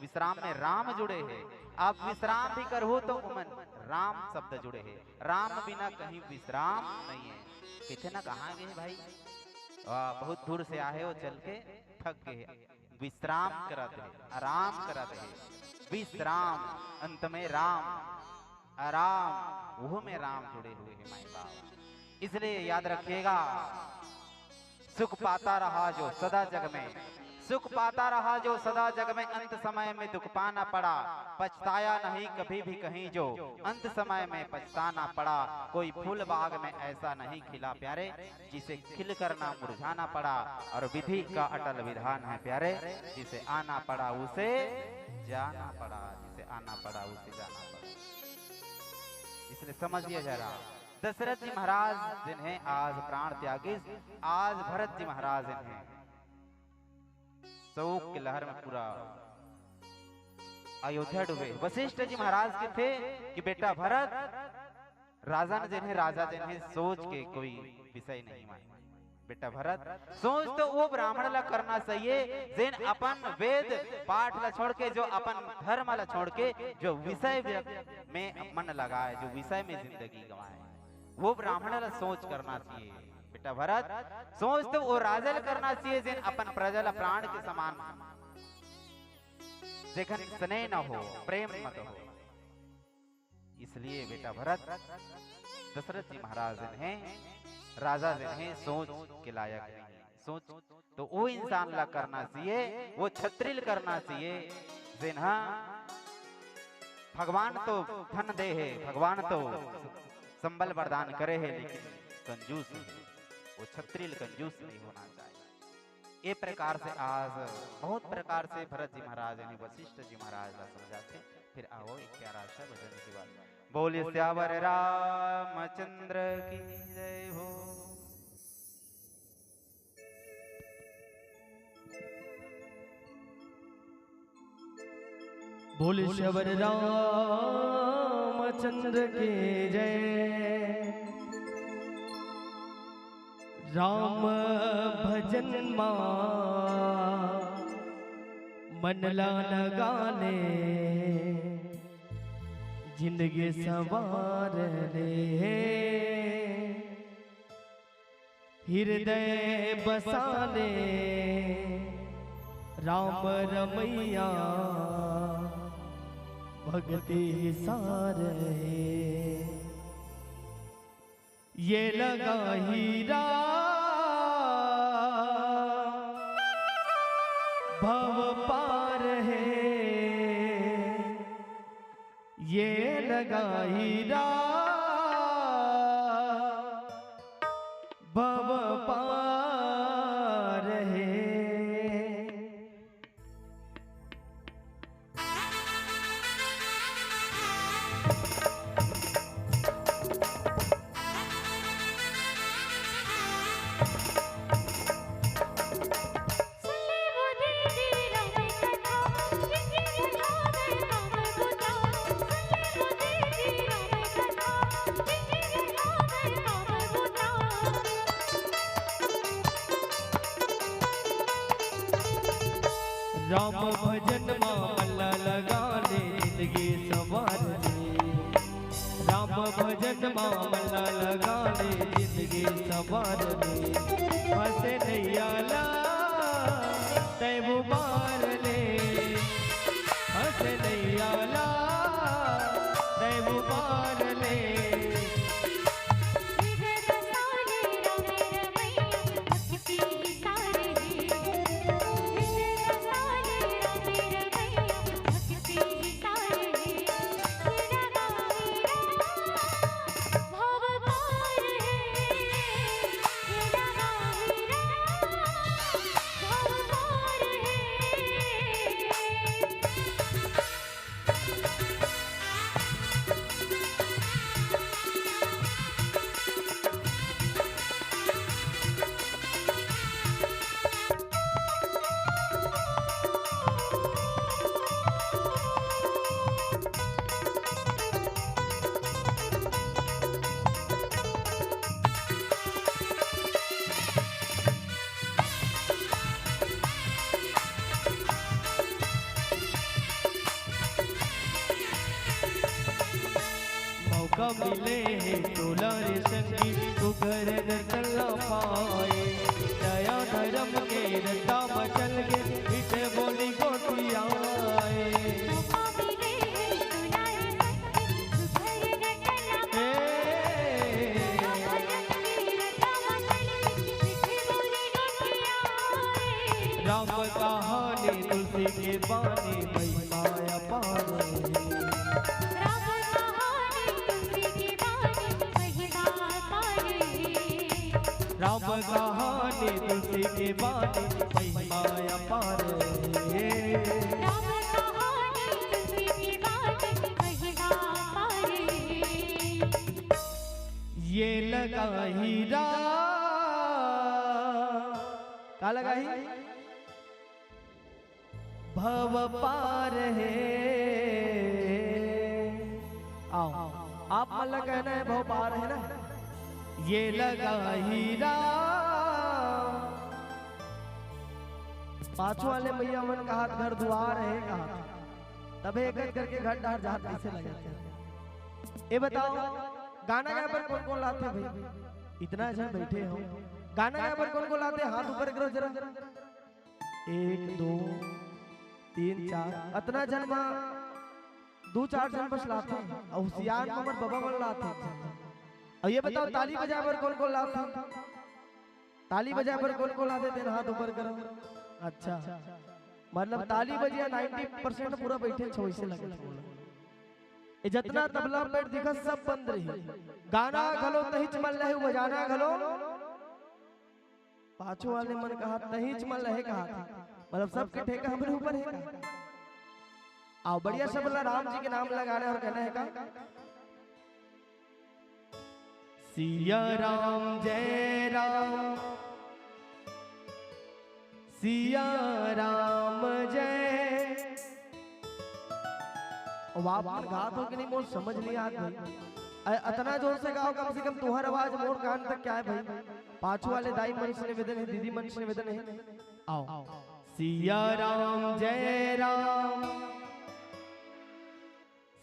विश्राम में राम जुड़े हैं। आप विश्राम भी करो तो उमें राम शब्द जुड़े हैं। राम बिना कहीं विश्राम नहीं है। कहते ना कहाँ गए भाई, बहुत दूर से आए हो, चल के थक गए, विश्राम करते हैं, आराम करते हैं। विश्राम अंत में राम, आराम वो में राम जुड़े हुए हैं माई बाप। इसलिए याद रखिएगा, सुख पाता रहा जो सदा जग में, सुख पाता रहा जो सदा जग में, अंत समय में दुख पाना पड़ा, पछताया नहीं कभी भी कहीं जो, अंत समय में पछताना पड़ा। कोई फूल बाग में ऐसा नहीं खिला प्यारे, जिसे खिल करना मुरझाना पड़ा। और विधि का अटल विधान है प्यारे, जिसे आना पड़ा उसे जाना पड़ा, जिसे आना पड़ा उसे जाना पड़ा। इसलिए समझिए जरा, दशरथ जी महाराज जिन्हें आज प्राण त्यागी, आज भरत जी महाराज इन्हें शोक की लहर में पूरा अयोध्या डूबे। वशिष्ठ जी महाराज के थे कि बेटा भरत, राजा जिन्हें सोच के कोई विषय नहीं माने। बेटा भरत, सोच तो वो ब्राह्मण ला करना चाहिए जिन अपन वेद पाठ ला छोड़ के, जो अपन धर्म ला छोड़ के, जो विषय में मन लगाए, जो विषय में जिंदगी गंवाए, वो ब्राह्मण ला सोच करना चाहिए। बेटा भरत, सोच तो वो राजल करना चाहिए जिन अपन प्रजल प्राण के समान, जेखन स्नेह न हो, प्रेम मत हो। इसलिए बेटा भरत, दशरथ जी महाराज हैं राजा जिन्हें सोच के लायक नहीं। सोच तो वो इंसान ला करना चाहिए, वो छत्रिल करना चाहिए जिन्हा भगवान तो धन दे है, भगवान तो संबल वरदान करे है, लेकिन कंजूस वो छत्रिल कंजूस नहीं होना चाहिए। ये प्रकार से आज बहुत प्रकार से भरत जी महाराज ने वशिष्ठ जी महाराज का समझाते। फिर आओ एक प्यारा सा भजन की बात। बोलिए श्यावर रामचंद्र की जय हो। बोले श्यावर रामचंद्र की जय। राम भजन मन लान गाने, जिंदगी सवार ले, हृदय बसाने राम रमैया, भक्ति सार है। ये लगा हीरा भव पार है, ये लगा हीरा भव पार है। राम भजन माला लगाने, जिंदगी सवार ले, राम भजन मामला लगा ले जिंदगी सवार ले हंसे नैयाला तैबू मार ले हंसे नैयाला तैबू मार ले मिले तोला रे संगी तू घर न चला पाए दया धर्म के रत्ता मचल के पीछे बोली गोटी आए राम कहानी तुलसी के बानी महिमा अपार राम कहानी तुलसी के बानी महिमा अपार ये लगा हीरा क्या लगा ही भव पार है आओ आप मतलब कहना है भव पार है ना ये लगा हीरा पांचों वाले मैया मन का हाथ घर द्वार है कहा तबे एक करके घर डार जहां कैसे लगे ये बताओ गाना गाए पर कौन कौन लाते भाई इतना जन बैठे हो गाना गाए पर कौन कौन लाते हाथ ऊपर करो जरा 1 2 3 4 इतना जन में 2-4 जन बस लाते और होशियार नंबर बाबा मन लाते अब ये बताओ ताली बजाए पर कौन कौन लाते ताली बजाए पर कौन कौन लाते थे हाथ ऊपर करो अच्छा मतलब ताली बजिया 90% पूरा बैठे छो इसे लगे ये जितना तबला पेट दिखा सब बंद रही गाना घलो तही चमल रहे बजाना घलो पांचों वाले मन कहा तही चमल रहे कहा मतलब सबके ठेका हमारे ऊपर है आओ बढ़िया सब राम जी के नाम लगाने और कहना है का सिया राम जय राम सिया राम जय आप गात हो कि नहीं मोर समझ नहीं आता भाई इतना जोर से गाओ कम से कम तुम्हार आवाज मोर कान तक क्या है भाई पांचों वाले दाई मन से निवेदन है दीदी मन से निवेदन है आओ सिया राम जय राम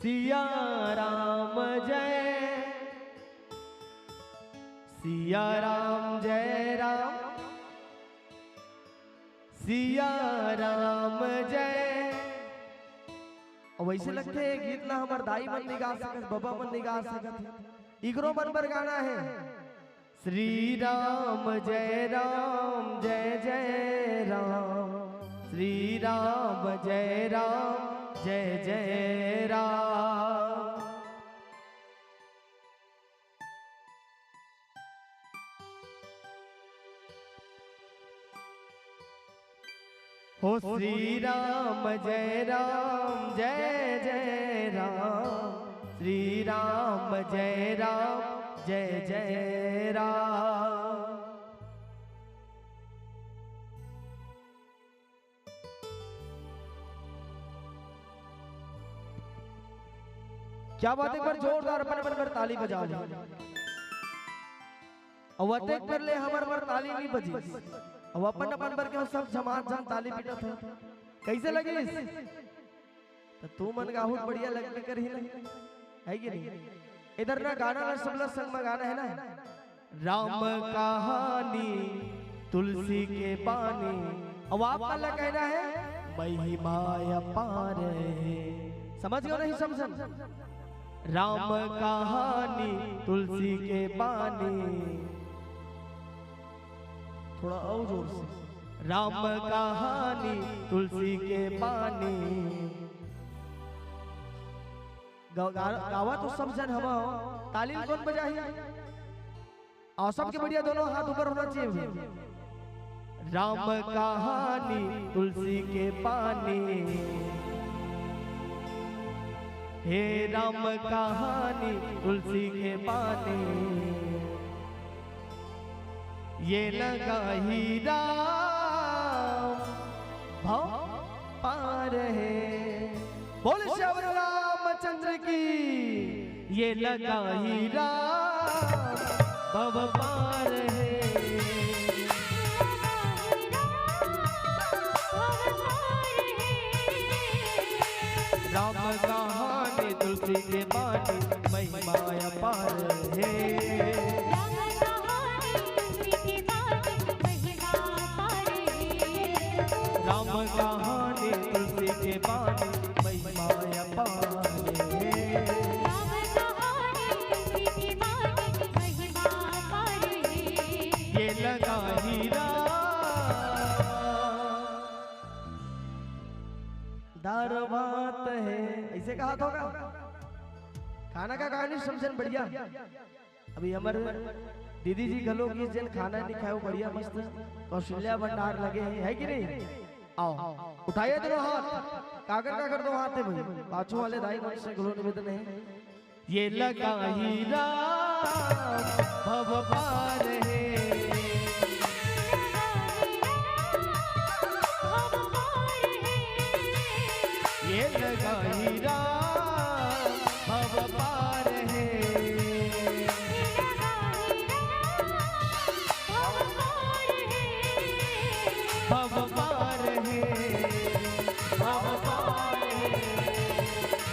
सिया राम जय सिया राम जय राम सिया राम जय और वैसे लगते है गीत ना हमार दाई मन नहीं गा सकत बाबा मन नहीं गा सकत इगरो मन पर गाना है श्री राम जय जय राम श्री राम जय जय राम हो श्री राम जय जय राम श्री राम जय जय राम क्या बात है पर जोरदार अपन पर ताली बजा ली और वते कर ले हमर पर ताली नहीं बजी अब अपन अपन पर के सब जमात जन ताली पीटत है कैसे लगी तो तू मन गाहुत बढ़िया लगने कर ही नहीं है कि नहीं इधर ना गाना ना सबला संग में गाना है ना, राम कहानी तुलसी के पानी। अब आपका ला कहना है महिमा अपार है, समझ गए नहीं समझ? राम कहानी तुलसी के पानी, थोड़ा और जोर से, राम कहानी तुलसी के पानी। गावा तो सब जन हवा हो, तालीम कौन बजाही? और सबके बढ़िया दोनों हाथ ऊपर होना चाहिए भैया। राम कहानी तुलसी के पानी, हे राम कहानी तुलसी के पानी, ये लगा ही राम भव पार है। बोल श्याम रामचंद्र की, ये लगा ही राम भव पार है। राम कहानी तुलसी के पानी, महिमा अपार है। राम कहानी तुलसी के पानी, महिमा अपार है। ये लगा हीरा दारवात है, ऐसे कहा होगा। खाना का कहानी समझन बढ़िया। अभी हमारे दीदी जी गलो की जन खाना नहीं खाओ बढ़िया मस्त कौशल्या भंडार लगे है कि नहीं? आओ उठाइए दोनों हाथ, काकर दो हाथ है भाई, पाछू वाले दाई मन से गलो निवेदन है। ये लगा हीरा भव पार है, ये लगा हीरा भव पार है। भव पार है, भव पार है,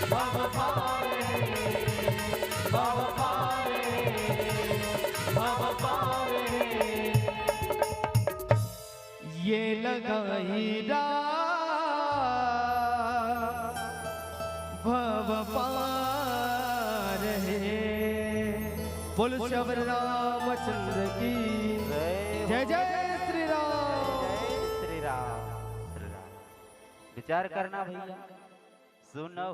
भव पार है, भव पार है, भव पार है। ये लगा हीरा भव पार है। बोल श्याम रामचंद्र की जय जय श्री राम। जय श्री राम। विचार करना भैया, सुनो।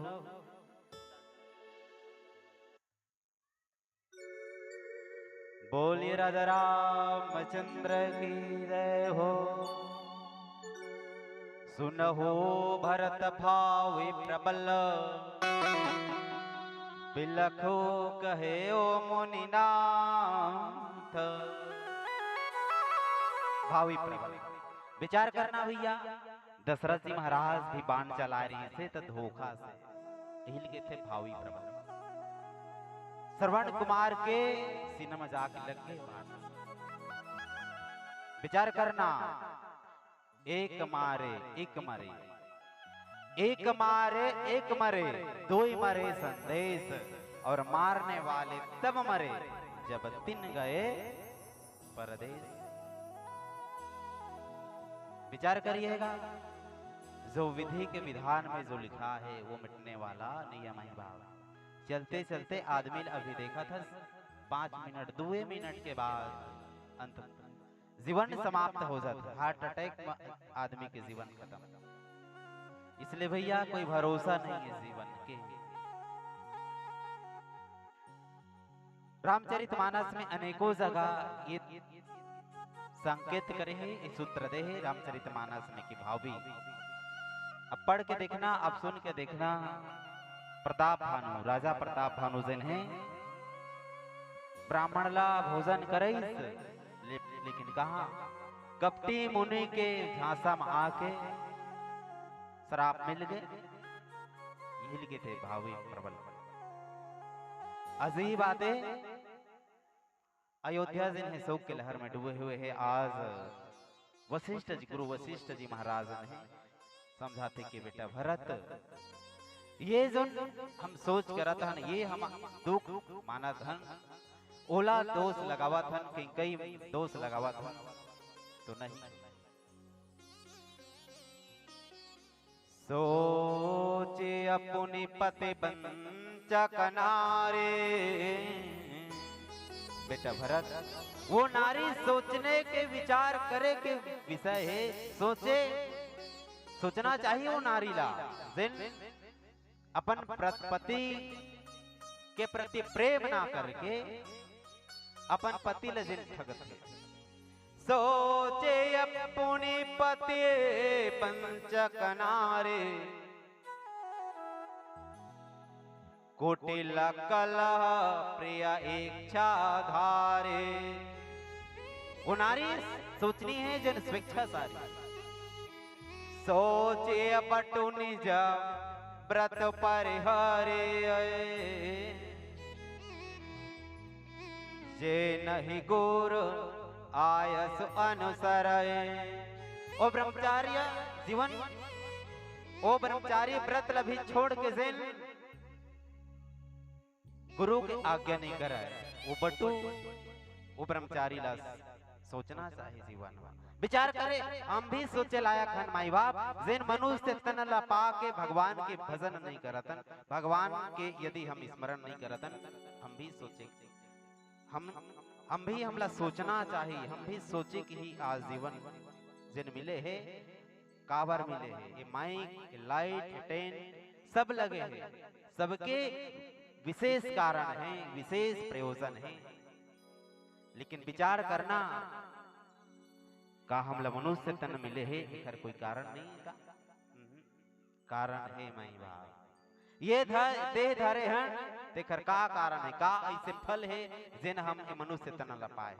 बोलिए राजा रामचंद्र की जय हो। सुनहो भरत भावी प्रबल, बिलखो कहे ओ मुनिनाथ। भावी प्रबल, विचार करना भैया। दशरथ जी महाराज भी बाण चला रहे थे तो धोखा से हिल गए थे भावी प्रबल। श्रवण कुमार के सीने में जाके लग गए बाण। विचार करना, एक मारे एक मरे, एक मारे एक मरे, दो ही मरे संदेश, और मारने वाले तब मरे जब तीन गए परदेश। विचार करिएगा, जो विधि के विधान में जो लिखा है वो मिटने वाला नियम है भाव। चलते चलते आदमी अभी देखा था 5 मिनट 2 मिनट के बाद अंत जीवन समाप्त हो जाता, हार्ट अटैक आदमी के जीवन खत्म। इसलिए भैया कोई भरोसा नहीं है जीवन के। रामचरितमानस में अनेकों जगह ये संकेत करे है, इस सूत्र दे है रामचरितमानस में कि भावी। अब पढ़ के देखना, अब सुन के देखना। प्रताप भानु, राजा प्रताप भानु जन है, ब्राह्मण ला भोजन करे, लेकिन कहा कपटी मुनि के झांसा में आके शराब मिल गए, हिल गए थे भावी प्रबल। अजीब बातें। अयोध्या जिन है शोक के लहर में डूबे हुए है। आज वशिष्ठ जी, गुरु वशिष्ठ जी महाराज ने समझाते कि बेटा भरत, ये जो हम सोच कर रहा था ये हम दुख माना धन ओला दोष लगावा था कई दोष लगावा था तो नहीं। सोचे अपनी पति पंचा कनारे। बेटा भरत वो नारी सोचने के विचार करे के विषय है। सोचना चाहिए वो नारी ला जिन अपन पति के प्रति प्रेम ना करके अपन पति ल जिन ठगत है। सोचे अपनी पति पंच कनारे कोटिल कला प्रिया इच्छा धारे। वो नारी सोचनी है जन स्वेच्छा सारी। सोचे पटु निज व्रत परिहरे जे नहीं गुरु आयस अनुसरय। ओ ब्रह्मचार्य जीवन ओ ब्रह्मचारी व्रत लभी छोड़ के जेन गुरु के आज्ञा नहीं कराए वो बटू वो ब्रह्मचारी ला सोचना चाहिए जीवन में विचार करे। हम भी सोचे लायक हन माई बाप जेन मनुष्य तन ला पा के भगवान के भजन नहीं करतन भगवान के यदि हम स्मरण नहीं करतन हम भी सोचे हम भी हमला सोचना चाहिए। हम भी सोचे कि ही आज जीवन जिन मिले है काबर मिले है ये माइक ये लाइट ये टेंट सब लगे हैं सबके विशेष कारण है विशेष प्रयोजन है। लेकिन विचार करना का हमला मनुष्य तन मिले है एकर कोई कारण नहीं का कारण है माई बाप ये देह धरे हैं तेकर का कारण है का ऐसे फल है जिन हम मनुष्य तन ला पाए।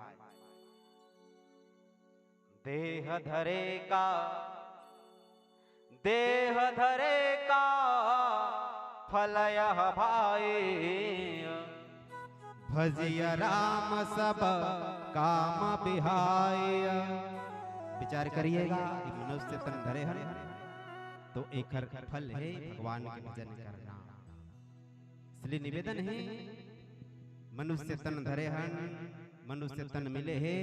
देह धरे का फल यह भाई भजिया राम सब काम बिहाय। विचार करिएगा कि मनुष्य तन धरे हन तो एक फल है भगवान के भजन करना। इसलिए निवेदन है मनुष्य तन धरे हन मनुष्य तन मिले है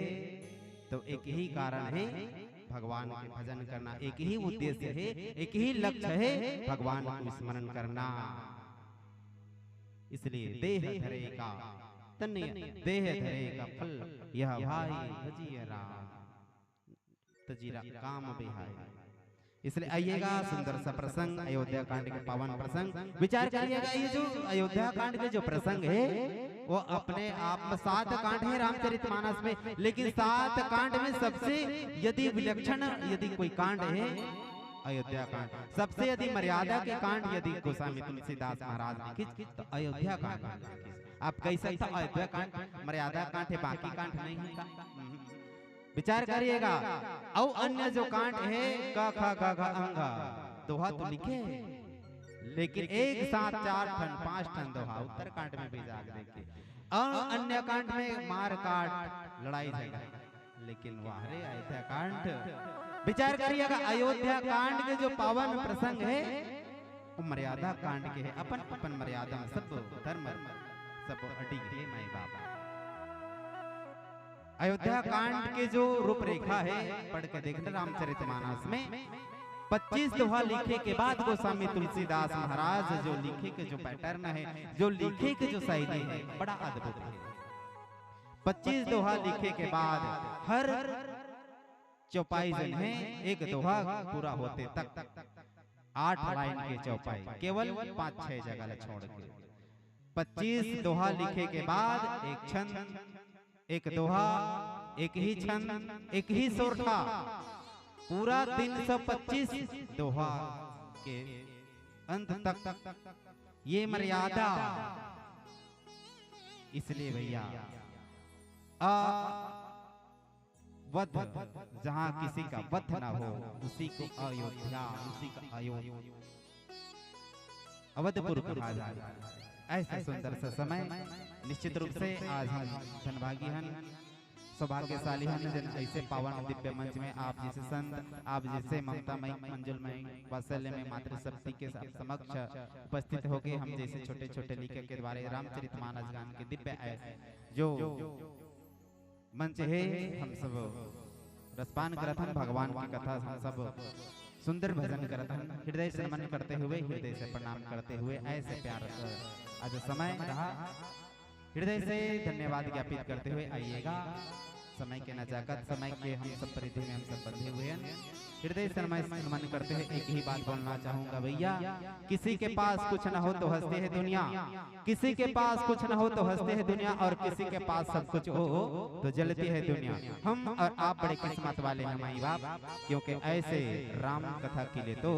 तो एक ही कारण है भगवान के भजन करना। एक ही उद्देश्य है एक ही लक्ष्य है भगवान को स्मरण करना। इसलिए देह धरे का देह धरे का फल यह भाई भजिया राम तजीरा काम बिहाय। इसलिए आइएगा सुंदर सा प्रसंग अयोध्या कांड के पावन प्रसंग विचार करिएगा। ये जो अयोध्या कांड के जो प्रसंग है वो अपने आप में 7 कांड है रामचरितमानस में। लेकिन 7 कांड में सबसे यदि विलक्षण यदि कोई कांड है अयोध्या कांड। सबसे यदि मर्यादा के कांड यदि गोस्वामी तुलसीदास महाराज ने लिखित तो अयोध्या कांड। आप कह सकते अयोध्या कांड मर्यादा कांड है बाकी कांड नहीं है। विचार करिएगा। और अन्य जो कांड है क ख ग घ अंगा दोहा तो लिखे लेकिन एक साथ 4 ठन 5 ठन दोहा उत्तर कांड में भी जाग देखे। और अन्य कांड में मार काट लड़ाई झगड़ा लेकिन वाहरे अयोध्या कांड। विचार करिएगा अयोध्या कांड के जो पावन प्रसंग है वो मर्यादा कांड के है। अपन अपन मर्यादा में सब धर्म सब अटी गए माई बाप। अयोध्या कांड के जो रूपरेखा है पढ़ के देखना रामचरितमानस में 25 दोहा लिखे के बाद गोस्वामी तुलसीदास महाराज जो लिखे के जो पैटर्न है जो लिखे के जो शैली है बड़ा अद्भुत है। 25 दोहा लिखे के बाद हर चौपाई जन है एक दोहा पूरा होते तक 8 लाइन के चौपाई केवल 5-6 जगह छोड़ के 25 दोहा लिखे के बाद एक छंद एक दोहा एक ही छंद एक ही सोरठा पूरा 325 दोहा के अंत तक ये मर्यादा। इसलिए भैया वध जहां किसी का वध ना हो उसी को अयोध्या उसी का अवधपुर कहा जाता है। ऐसा सुंदर सा समय निश्चित रूप से आज हम धनभागी हन सौभाग्यशाली हैं जिन ऐसे पावन दिव्य मंच में आप जैसे संत, आप जैसे ममतामयी मंजुलमयी वात्सल्य में मातृशक्ति के समक्ष उपस्थित होकर हम जैसे छोटे छोटे लेखक के द्वारा रामचरितमानस गान के दिव्य जो मंच है, हम सब रसपान करत हन, भगवान की कथा हम सब सुंदर भजन करत हन, हृदय से नमन करते हुए, हृदय से प्रणाम करते हुए ऐसे प्यार आज समय रहा, हृदय से धन्यवाद ज्ञापित करते हुए आइएगा। समय के नजाकत, समय के हम सब परिधि में हम सब बंधे हुए हैं, हृदय से नमन करते हुए एक ही बात बोलना चाहूंगा भैया, किसी के पास कुछ न हो तो हंसते है दुनिया, किसी के पास कुछ न हो तो हंसते है दुनिया, और किसी के पास सब कुछ हो तो जलती है दुनिया। हम और आप बड़े किस्मत वाले हैं माई बाप, क्योंकि ऐसे राम कथा के लिए तो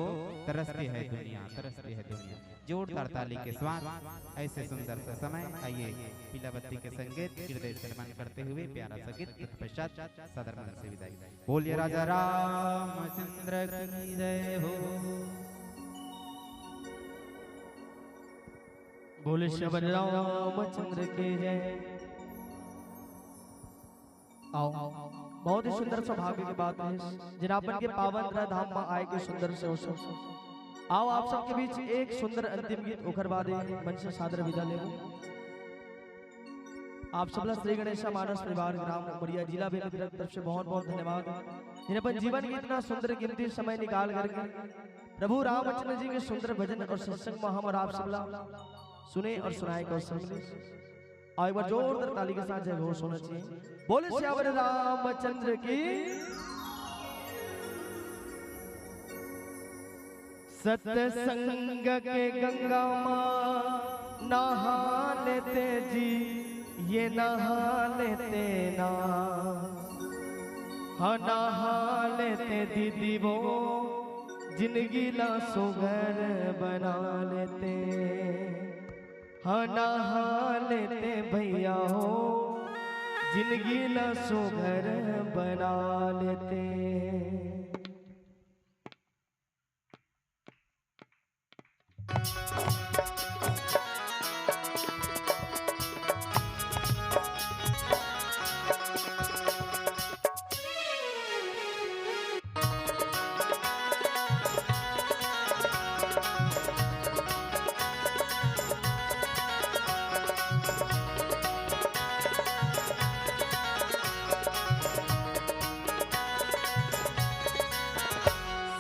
तरसती है दुनिया, तरसती है दुनिया। जोरदार ताली के स्वाद ऐसे सुंदर सा समय। आइए पीला बत्ती के संगीत हृदय से नमन करते हुए प्यारा सा गीत पश्चात सदर मन से विदाई। बोलिए राजा रामचंद्र की जय हो। बोले श्री रामचंद्र की जय। आओ, बहुत ही सुंदर सौभाग्य की बात है जिनापन के पावन धाम में आए के सुंदर से अवसर। आओ आप सबके बीच एक सुंदर अंतिम गीत उखरवा दे, मन से सादर विदा ले। आप सबला श्री गणेश मानस परिवार ग्राम उमरिया जिला बेगूसराय की तरफ से बहुत बहुत धन्यवाद। जिन्हें अपन जीवन की इतना सुंदर कीमती समय निकाल करके प्रभु रामचंद्र जी के सुंदर भजन और सत्संग में हम और आप सबला सुने और सुनाए को समझे। और एक बार जोरदार ताली के साथ जय घोष होना चाहिए। बोले श्यावर रामचंद्र की। सत्संग के गंगा माँ नहा लेते जी, ये नहा लेते ना, हाँ नहा लेते दीदी वो, जिंदगी ला सुघर बना लेते, हाँ नहा लेते भैया हो, जिंदगी ला सुघर बना लेते।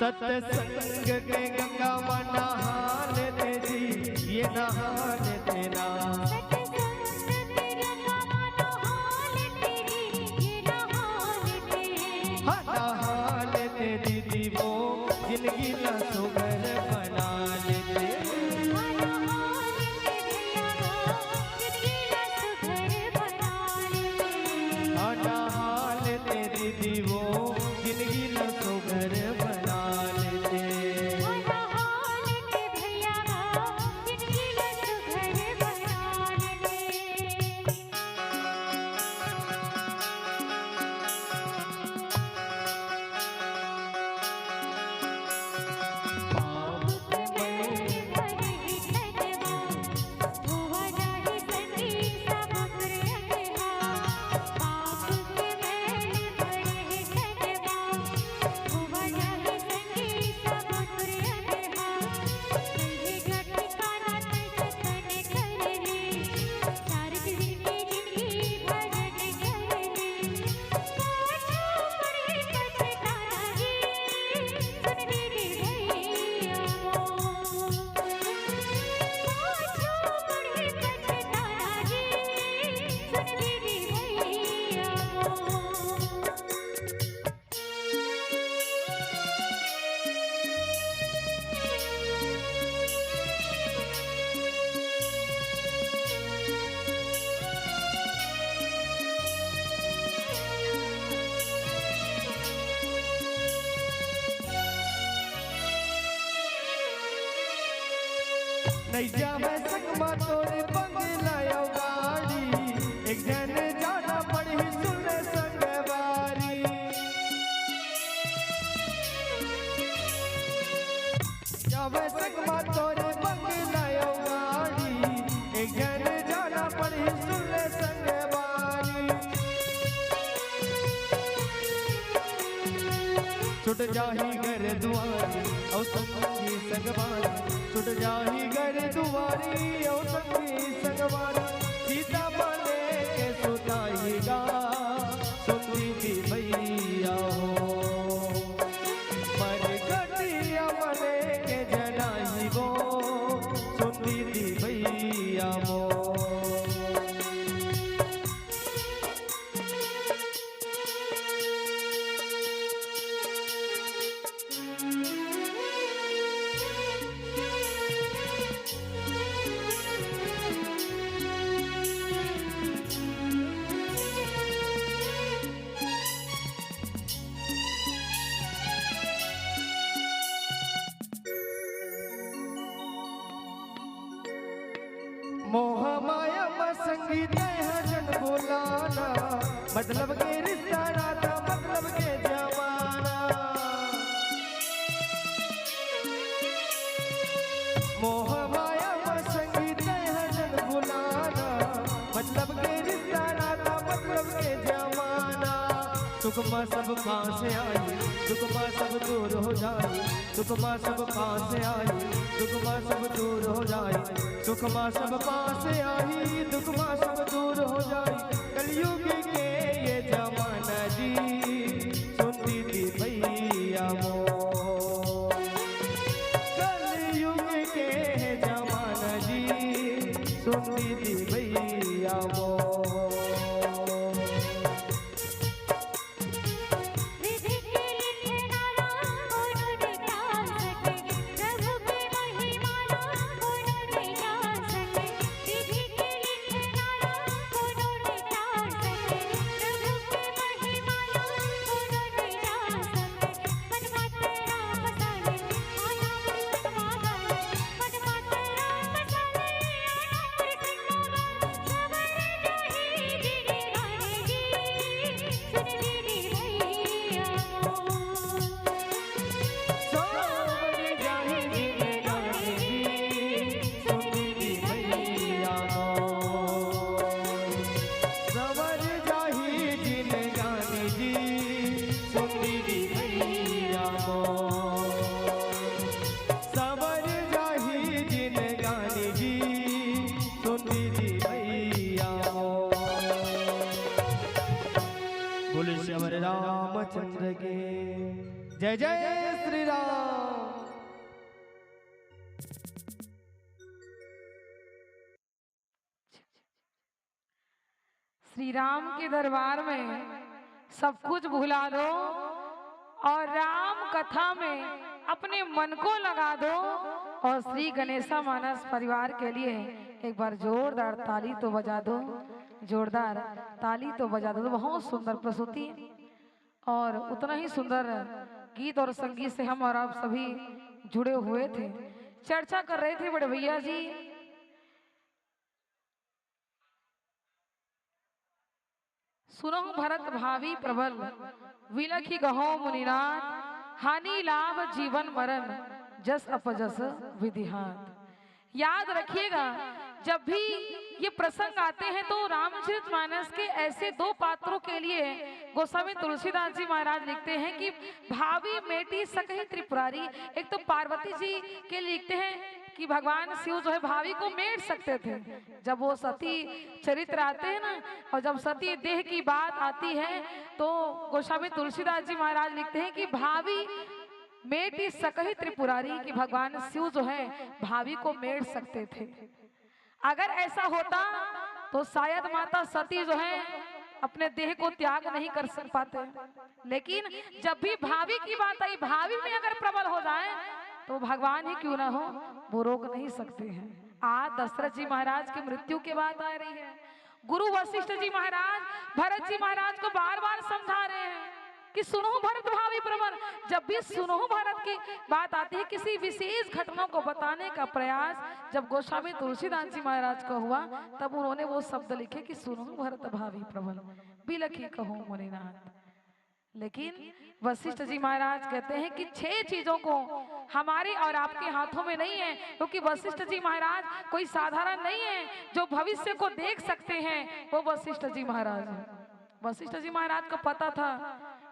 सत्संग के गंगा में नहा लेते जी, ये नहा लेते ना, हाँ नहा लेते दीदी वो, जिंदगी ला सुघर बना लेते, हाँ नहा लेते दीदी वो, जिंदगी ला सुघर बना लेते। नैया में संगमा तोरे बंगलायो गाड़ी, एक जन जाना पड़ी सुने संगवारी, नैया में संगमा तोरे बंगलायो गाड़ी, एक जन जाना पड़ी सुने संगवारी। छुट जाही घर दुआरी और संगी संगवारी, छुट जाही घर दुआरी और संगी संगवारी, सीता बने के सुताईगा सुनती थी भैया हो, मरघटिया बने के जनाई वो सुनती थी भैया वो। मोह माया संगीत जन बोलाना, मतलब के रिश्ता नाता मतलब के जमाना। मोह माया संगीत जन बोलाना, मतलब के रिश्ता नाता मतलब के जमाना। सुख में सब कहाँ से आई, दुख में सब दूर हो जाए, सुख में सब कहाँ से आई, दुख में सब दूर हो जाए, सुख में सब पास आई, दुख में सब दूर हो जाए। कलयुग के ये जमाना जी सुनती थी भैया वो, कलयुग के जमाना जी सुनती थी भैया वो। रामचंद्र के जय जय श्री राम। श्री राम के दरबार में सब कुछ भुला दो और राम कथा में अपने मन को लगा दो। और श्री गणेशा मानस परिवार के लिए एक बार जोरदार ताली तो बजा दो, जोरदार ताली तो बजा दो। बहुत सुंदर प्रस्तुति और उतना ही सुंदर गीत और संगीत से हम और आप सभी जुड़े हुए थे। चर्चा कर रहे थे बड़े भैया जी, सुनो भरत भावी प्रबल, विलखी गहो मुनिनाथ, हानि लाभ जीवन मरण, जस अपजस विधिहात। याद रखिएगा जब भी ये प्रसंग आते हैं तो रामचरितमानस के ऐसे दो पात्रों के लिए गोस्वामी तुलसीदास जी महाराज लिखते हैं कि भावी मेटी सकही त्रिपुरारी। एक तो पार्वती जी के लिखते हैं कि भगवान शिव जो है भावी को मेट सकते थे। जब वो सती चरित्र आते हैं ना, और जब सती देह की बात आती है तो गोस्वामी तुलसीदास जी महाराज लिखते हैं कि भावी मेटी सकही त्रिपुरारी, कि भगवान शिव जो है भावी को मेट सकते थे। अगर ऐसा होता तो शायद माता सती जो है अपने देह को त्याग नहीं कर सक पाते। लेकिन जब भी भावी की बात आई, भावी में अगर प्रबल हो जाए तो भगवान ही क्यों ना हो, वो रोक नहीं सकते हैं। आज दशरथ जी महाराज की मृत्यु की बात आ रही है। गुरु वशिष्ठ जी महाराज भरत जी महाराज को बार बार समझा रहे हैं कि सुनो भरत भावी प्रबल। जब भी सुनो भरत की बात आती है, किसी विशेष घटना को बताने का प्रयास जब गोस्वामी तुलसीदास जी महाराज को हुआ, तब उन्होंने वो शब्द लिखे कि सुनो भरत भावी प्रबल, बिलखी कहो मुनिनाथ। लेकिन वशिष्ठ जी महाराज कहते हैं कि 6 चीजों को हमारे और आपके हाथों में नहीं है, क्योंकि वशिष्ठ जी महाराज कोई साधारण नहीं है। जो भविष्य को देख सकते हैं वो वशिष्ठ जी महाराज है। वशिष्ठ जी महाराज को पता था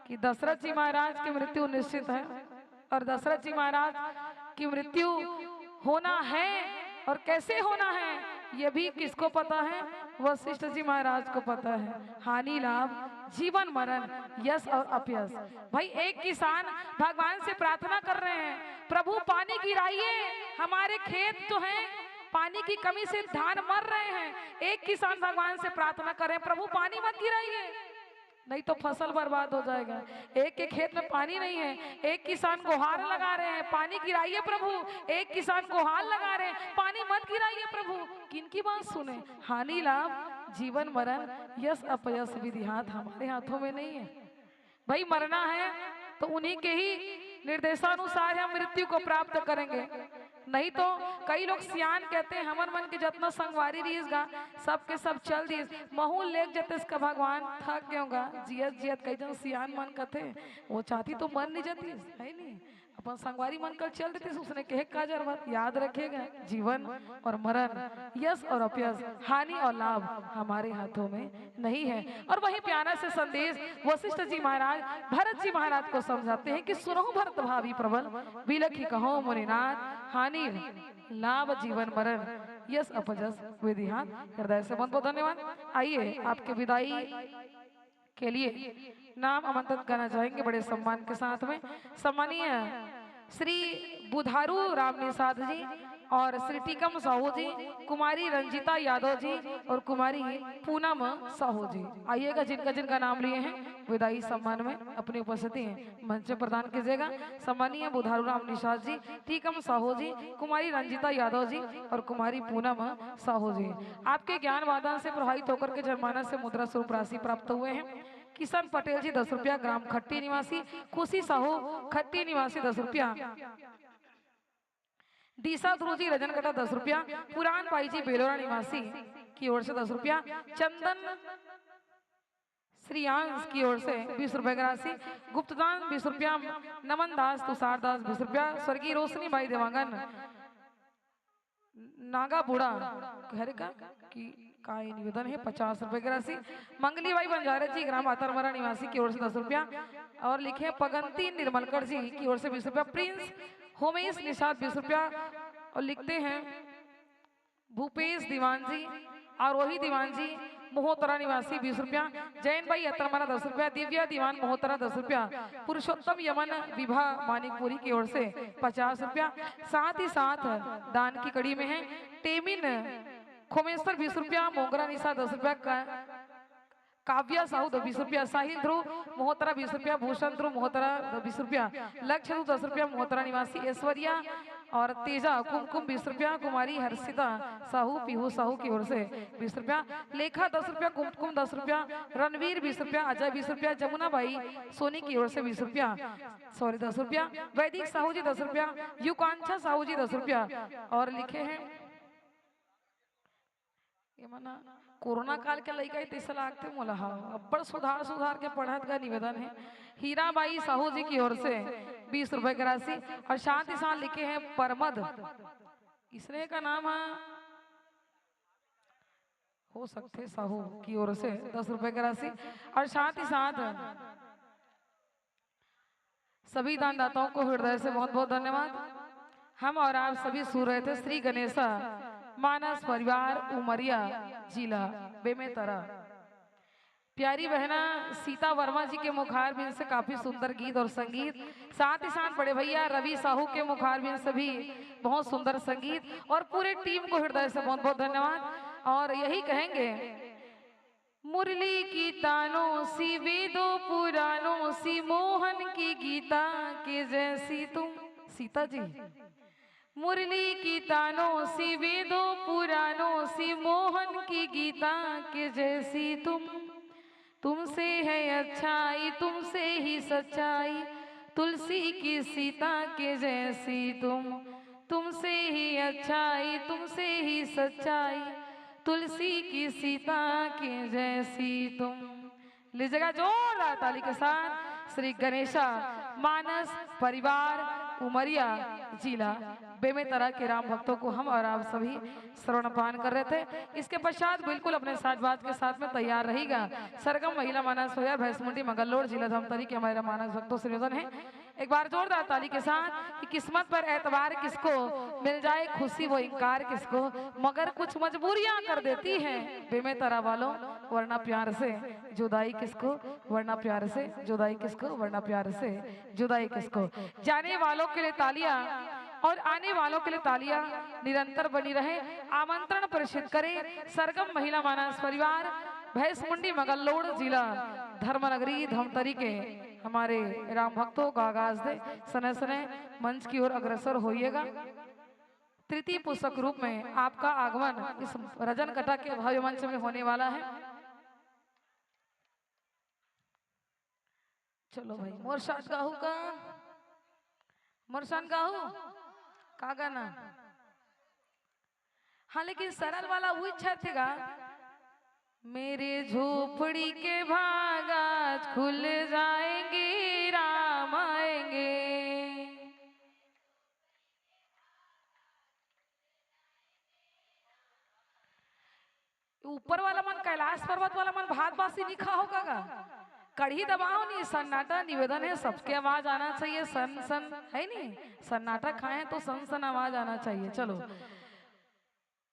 कि दशरथ जी महाराज की मृत्यु निश्चित है और दशरथ जी महाराज की मृत्यु होना है और कैसे होना है ये भी किसको पता है? वशिष्ठ जी महाराज को पता है। हानि लाभ, जीवन मरण, यश और अपयश। भाई एक किसान भगवान से प्रार्थना कर रहे हैं, प्रभु पानी गिराइए, हमारे खेत जो हैं पानी की कमी से धान मर रहे हैं। एक किसान भगवान से प्रार्थना कर रहे हैं, प्रभु पानी मत गिराइए नहीं तो फसल बर्बाद हो जाएगा। एक के खेत में पानी नहीं है, एक किसान गुहार लगा रहे हैं, पानी गिराइए प्रभु। एक किसान गुहार लगा रहे हैं, पानी मत गिराइए प्रभु। किनकी बात सुने? हानि लाभ, जीवन मरण, यश अपयश विधि हाथ हमारे हाथों में नहीं है। भाई मरना है तो उन्हीं के ही निर्देशानुसार हम मृत्यु को प्राप्त करेंगे। नहीं तो कई लोग सियान कहते हैं हमर मन के जतना संगवारी रहीस गा सबके सब चल दीस महू लेक जते का भगवान थक गयोगा जियत जियत कई जन सियान मन कथे वो चाहती तो मर नहीं जाती है नहीं अपन संगवारी मन कल चल देती उसने कहे का जरूरत याद रखेगा जीवन और मरण यश और अपयश हानि और लाभ हमारे हाथों में नहीं है। और वही प्यारा से संदेश वशिष्ठ जी महाराज भरत जी महाराज को समझाते हैं कि सुनो भरत भावी प्रबल बिलखी कहो मुनिनाथ हानि लाभ जीवन मरण यश अपयश विधि हाथ। हृदय से बहुत बहुत धन्यवाद। आइए आपके विदाई के लिए नाम आमंत्रित करना चाहेंगे बड़े सम्मान के साथ में। सम्मानीय श्री बुधारू राम निषाद जी और श्री टीकम साहू जी, कुमारी रंजिता यादव जी और कुमारी पूनम साहू जी आइएगा। जिनका जिनका नाम लिए हैं विदाई सम्मान में अपनी उपस्थिति मंच प्रदान कीजिएगा। सम्मानीय बुधारू राम निषाद जी, टीकम साहू जी, कुमारी रंजिता यादव जी और कुमारी पूनम साहू जी आपके ज्ञान वादन से प्रभावित होकर के जनमानस से मुद्रा स्वरूप राशि प्राप्त हुए हैं। किशन पटेल जी 10 रुपया, ग्राम खट्टी निवासी, खुशी साहू खट्टी निवासी 10 रुपया, डीसा ध्रुव जी रजनगढ़ा 10 रुपया, पुरान भाई जी बेलोरा निवासी की ओर से 10 रुपया, चंदन श्रीयांश की ओर से 20 रुपए की राशि, गुप्तदान 20 रुपया, नमन दास तुषार दास 20 रुपया, स्वर्गीय रोशनी भाई देवांगन नागा बुढ़ा घर का निवेदन है 50 रुपए की राशि, मंगली भाई बंजारे जी ग्राम आतरमरा निवासी की ओर से 10 रुपया और लिखे पगंती निर्मलकर जी की ओर से 20 रुपया, प्रिंस होमेश निषाद 20 रुपया और लिखते हैं भूपेश दीवान जी आरोही दीवान जी मोहतरा निवासी 20 रुपया, जैन भाई अतरमरा 10 रुपया, दिव्या दीवान मोहतरा 10 रुपया, पुरुषोत्तम यमन विभा मानिकपुरी की ओर से 50 रुपया। साथ ही साथ दान की कड़ी में है टेमिन खोमेश्वर 20 रुपया, मोगरा निशा 10 रुपया, काव्या साहू 20 रुपया, साहिल ध्रुव मोहतरा 20 रुपया, भूषण ध्रुव मोहतरा 20 रुपया, लक्ष्य 10 रुपया मोहतरा निवासी, ऐश्वर्या और तेजा कुमकुम 20 रुपया, कुमारी हर्षिता साहू पीहू साहू की ओर से 20 रुपया, लेखा 10 रुपया, कुमकुम 10 रुपया, रणवीर 20 रुपया, अजय 20 रुपया, जमुना बाई सोनी की ओर से 20 रुपया 10 रुपया, वैदिक साहू जी 10 रुपया, युकांक्षा साहू जी 10 रुपया और लिखे हैं ये मना कोरोना काल के लड़का तीस लाख थे मोला अब्बड़ सुधार के पढ़त का निवेदन है हीराबाई साहू जी की ओर से 20 रुपए की राशि और साथ ही साथ लिखे हैं परमद इसरे का नाम है हो सकते साहू की ओर से 10 रुपए की राशि और साथ ही साथ सभी दानदाताओं को हृदय से बहुत बहुत धन्यवाद। हम और आप सभी सुन रहे थे श्री गणेशा मानस परिवार उमरिया जिला बेमेतरा। प्यारी बहना सीता वर्मा जी के मुखारबिंद से काफी सुंदर गीत और संगीत, साथ ही साथ बड़े भैया रवि साहू के मुखारबिंद से भी बहुत सुंदर संगीत और पूरे टीम को हृदय से बहुत बहुत धन्यवाद। और यही कहेंगे मुरली की तानों सी वेदों पुराणों सी मोहन की गीता के जैसी तुम सीता जी मुरली की तानों सी वेदों पुराणों सी मोहन की गीता के जैसी तुमसे है अच्छाई तुमसे ही सच्चाई तुलसी की सीता के जैसी तुमसे ही अच्छाई तुमसे ही सच्चाई तुलसी की सीता के जैसी लीजिएगा जोरदार ताली के साथ श्री गणेशा मानस परिवार उमरिया जिला बेमेतरा के राम भक्तों को हम और आप सभी श्रवणपान कर रहे थे। इसके पश्चात बिल्कुल अपने साजबाज के साथ में तैयार रहेगा सरगम महिला मानस होया भैंसमुंडी मंगललोड जिला धमतरी के हमारे मानस भक्तों से निवेदन है एक बार जोरदार ताली के साथ कि किस्मत पर एतबार किसको मिल जाए खुशी वो इनकार किसको, मगर कुछ मजबूरियां कर देती हैं बेमेतरा वालों, वरना प्यार से जुदाई किसको, वरना प्यार से जुदाई किसको, वरना प्यार से जुदाई किसको। जाने वालों के लिए तालियां और आने वालों के लिए तालियां निरंतर बनी रहे। आमंत्रण प्रेषित करें सरगम महिला मानस परिवार भैंसमुंडी मंगललोड जिला धर्मनगरी धमतरी के हमारे राम भक्तों का आगाज दे सने सने मंच की ओर अग्रसर होइएगा। तृतीय पुस्तक रूप में आपका आगमन इस रजन कटा के भव्य मंच में होने वाला है। चलो भाई मोरशाद गाहू का मोरशान गाहू का गाना, हाँ लेकिन सरल वाला वो इच्छा थेगा मेरे झोपड़ी के भागाज खुल जाएंगे राम आएंगे। ऊपर वाला मन कैलाश पर्वत वाला मन भात बासी लिखा होगा का? कड़ी दबाओ नहीं, सन्नाटा निवेदन है सबके आवाज आना चाहिए, सन सन है नहीं, सन्नाटा खाए तो सन सन आवाज आना चाहिए। चलो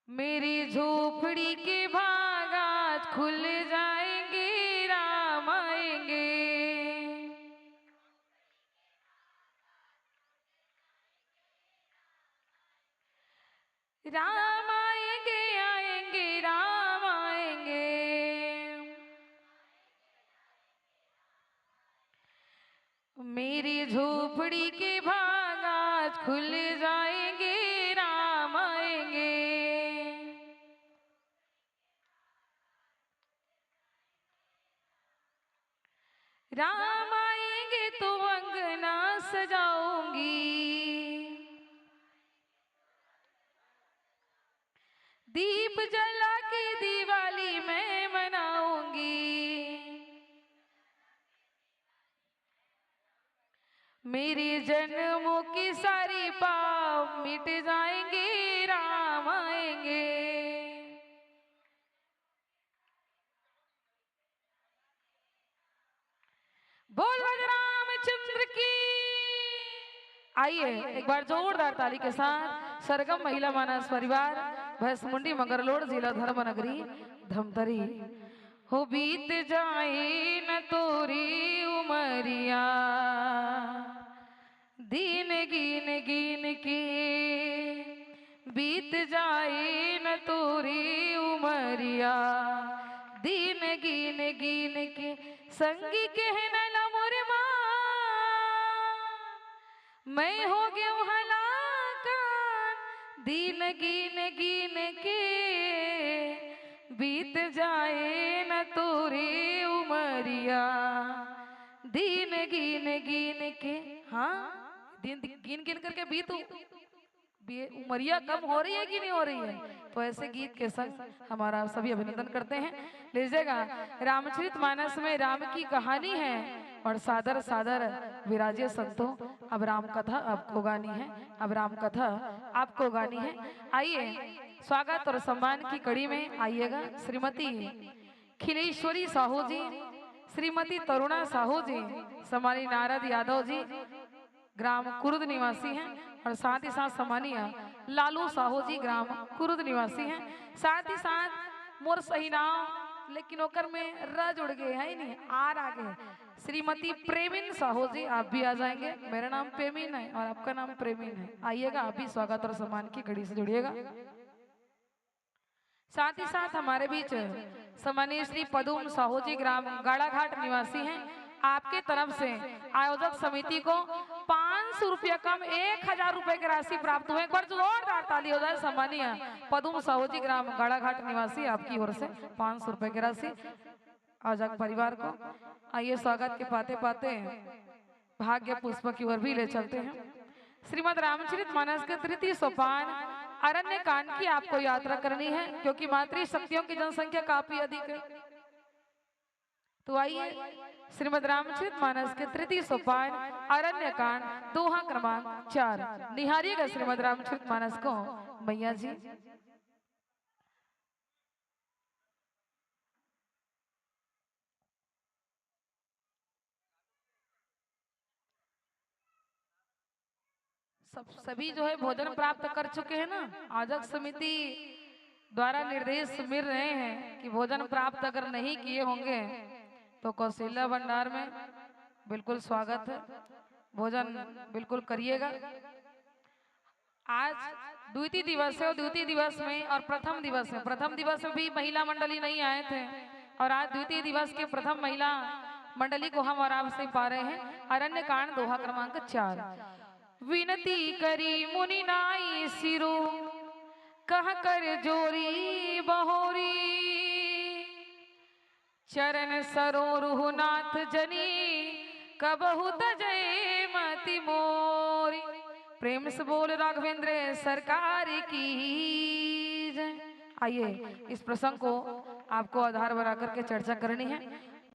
मेरी झोपड़ी के भागाज खुल जाएंगे राम आएंगे। राम आएंगे आएंगे राम आएंगे। मेरी झोपड़ी के भागाज खुल जाएंगे राम आएंगे। राम आएंगे तो अंगना सजाऊंगी, दीप जला के दिवाली मैं मनाऊंगी। मेरे जन्मों की सारी पाप मिट जाएंगे राम आएंगे। बोल रामचंद्र की। आइए एक बार जोरदार ताली के साथ सरगम महिला मानस परिवार भैंसमुंडी मंगललोड जिला धर्मनगरी धमतरी हो बीत जाए न तोरी उमरिया दिन गिन गिन के, बीत जाए न तोरी उमरिया दिन गिन गिन के। संगी कहना मोरे माँ मैं हो गया हलाकान दिन गिन गिन के, बीत जाए न तोरी उमरिया दिन गिन गिन के। हाँ दिन गिन गिन करके बीत उमरिया कम हो रही है कि नहीं हो रही है? तो ऐसे गीत के संग हमारा सभी अभिनंदन करते हैं। लीजिएगा रामचरित मानस में राम की कहानी है और सादर सादर विराजे संतों अब राम कथा आपको गानी है, अब राम कथा आपको गानी है। आइए स्वागत और सम्मान की कड़ी में आइएगा श्रीमती खिलेश्वरी साहू जी, श्रीमती तरुणा साहू जी, समानी नारद यादव जी ग्राम कुरुद निवासी हैं और साथ ही साथ सम्मानीय लालू साहू जी ग्राम कुरुद निवासी हैं। साथ ही साथ मोर सही नाम लेकिन ओकर में र जुड़ गए है नहीं आर आगे श्रीमती प्रेमिन साहू जी, आप भी आ जाएंगे। मेरा नाम प्रेमिन है और आपका नाम प्रेमिन है, आइएगा आप भी स्वागत और सम्मान की कड़ी से जुड़िएगा। साथ ही साथ हमारे बीच सम्मानीय श्री पदुम साहू जी ग्राम गाड़ाघाट निवासी हैं। आपके तरफ से आयोजक समिति को 500 रुपया कम 1000 रुपए की राशि प्राप्त हुए। एक बार जोरदार ताली हो जाए। सम्मानीय पदुम साहू जी ग्राम गाड़ाघाट निवासी आपकी ओर से 500 रुपए की राशि आयोजक परिवार को। आइए स्वागत के पाते पाते भाग्य पुष्प की ओर भी ले चलते हैं। श्रीमद रामचरित मानस के तृतीय सोपान अरण्य कांड की आपको यात्रा करनी है, क्योंकि मातृ शक्तियों की जनसंख्या काफी अधिक है। तो आइए श्रीमद् रामचरित मानस के तृतीय सोपान अरण्य कांड दोहा क्रमांक 4 निहारिएगा श्रीमद् रामचरित मानस को मैया जी। सभी जो है भोजन प्राप्त कर चुके हैं ना। आयोजक समिति द्वारा निर्देश मिल रहे हैं कि भोजन प्राप्त अगर नहीं किए होंगे तो कौशल्या भंडार में बिल्कुल स्वागत है, भोजन बिल्कुल करिएगा। आज द्वितीय दिवस है और द्वितीय दिवस में और प्रथम दिवस है, प्रथम दिवस में भी महिला मंडली नहीं आए थे और आज द्वितीय दिवस के प्रथम महिला मंडली को हम आराम से पा रहे हैं। अरण्य कांड दोहा क्रमांक 4। विनती करी मुनि नाई सिरो कह कर जोरी बहोरी, चरण सरोरुह नाथ जनी कबहु तजय मति मोरी। प्रेम से बोल राघवेंद्र सरकार की जय। आइए इस प्रसंग को आपको आधार बना करके चर्चा करनी है।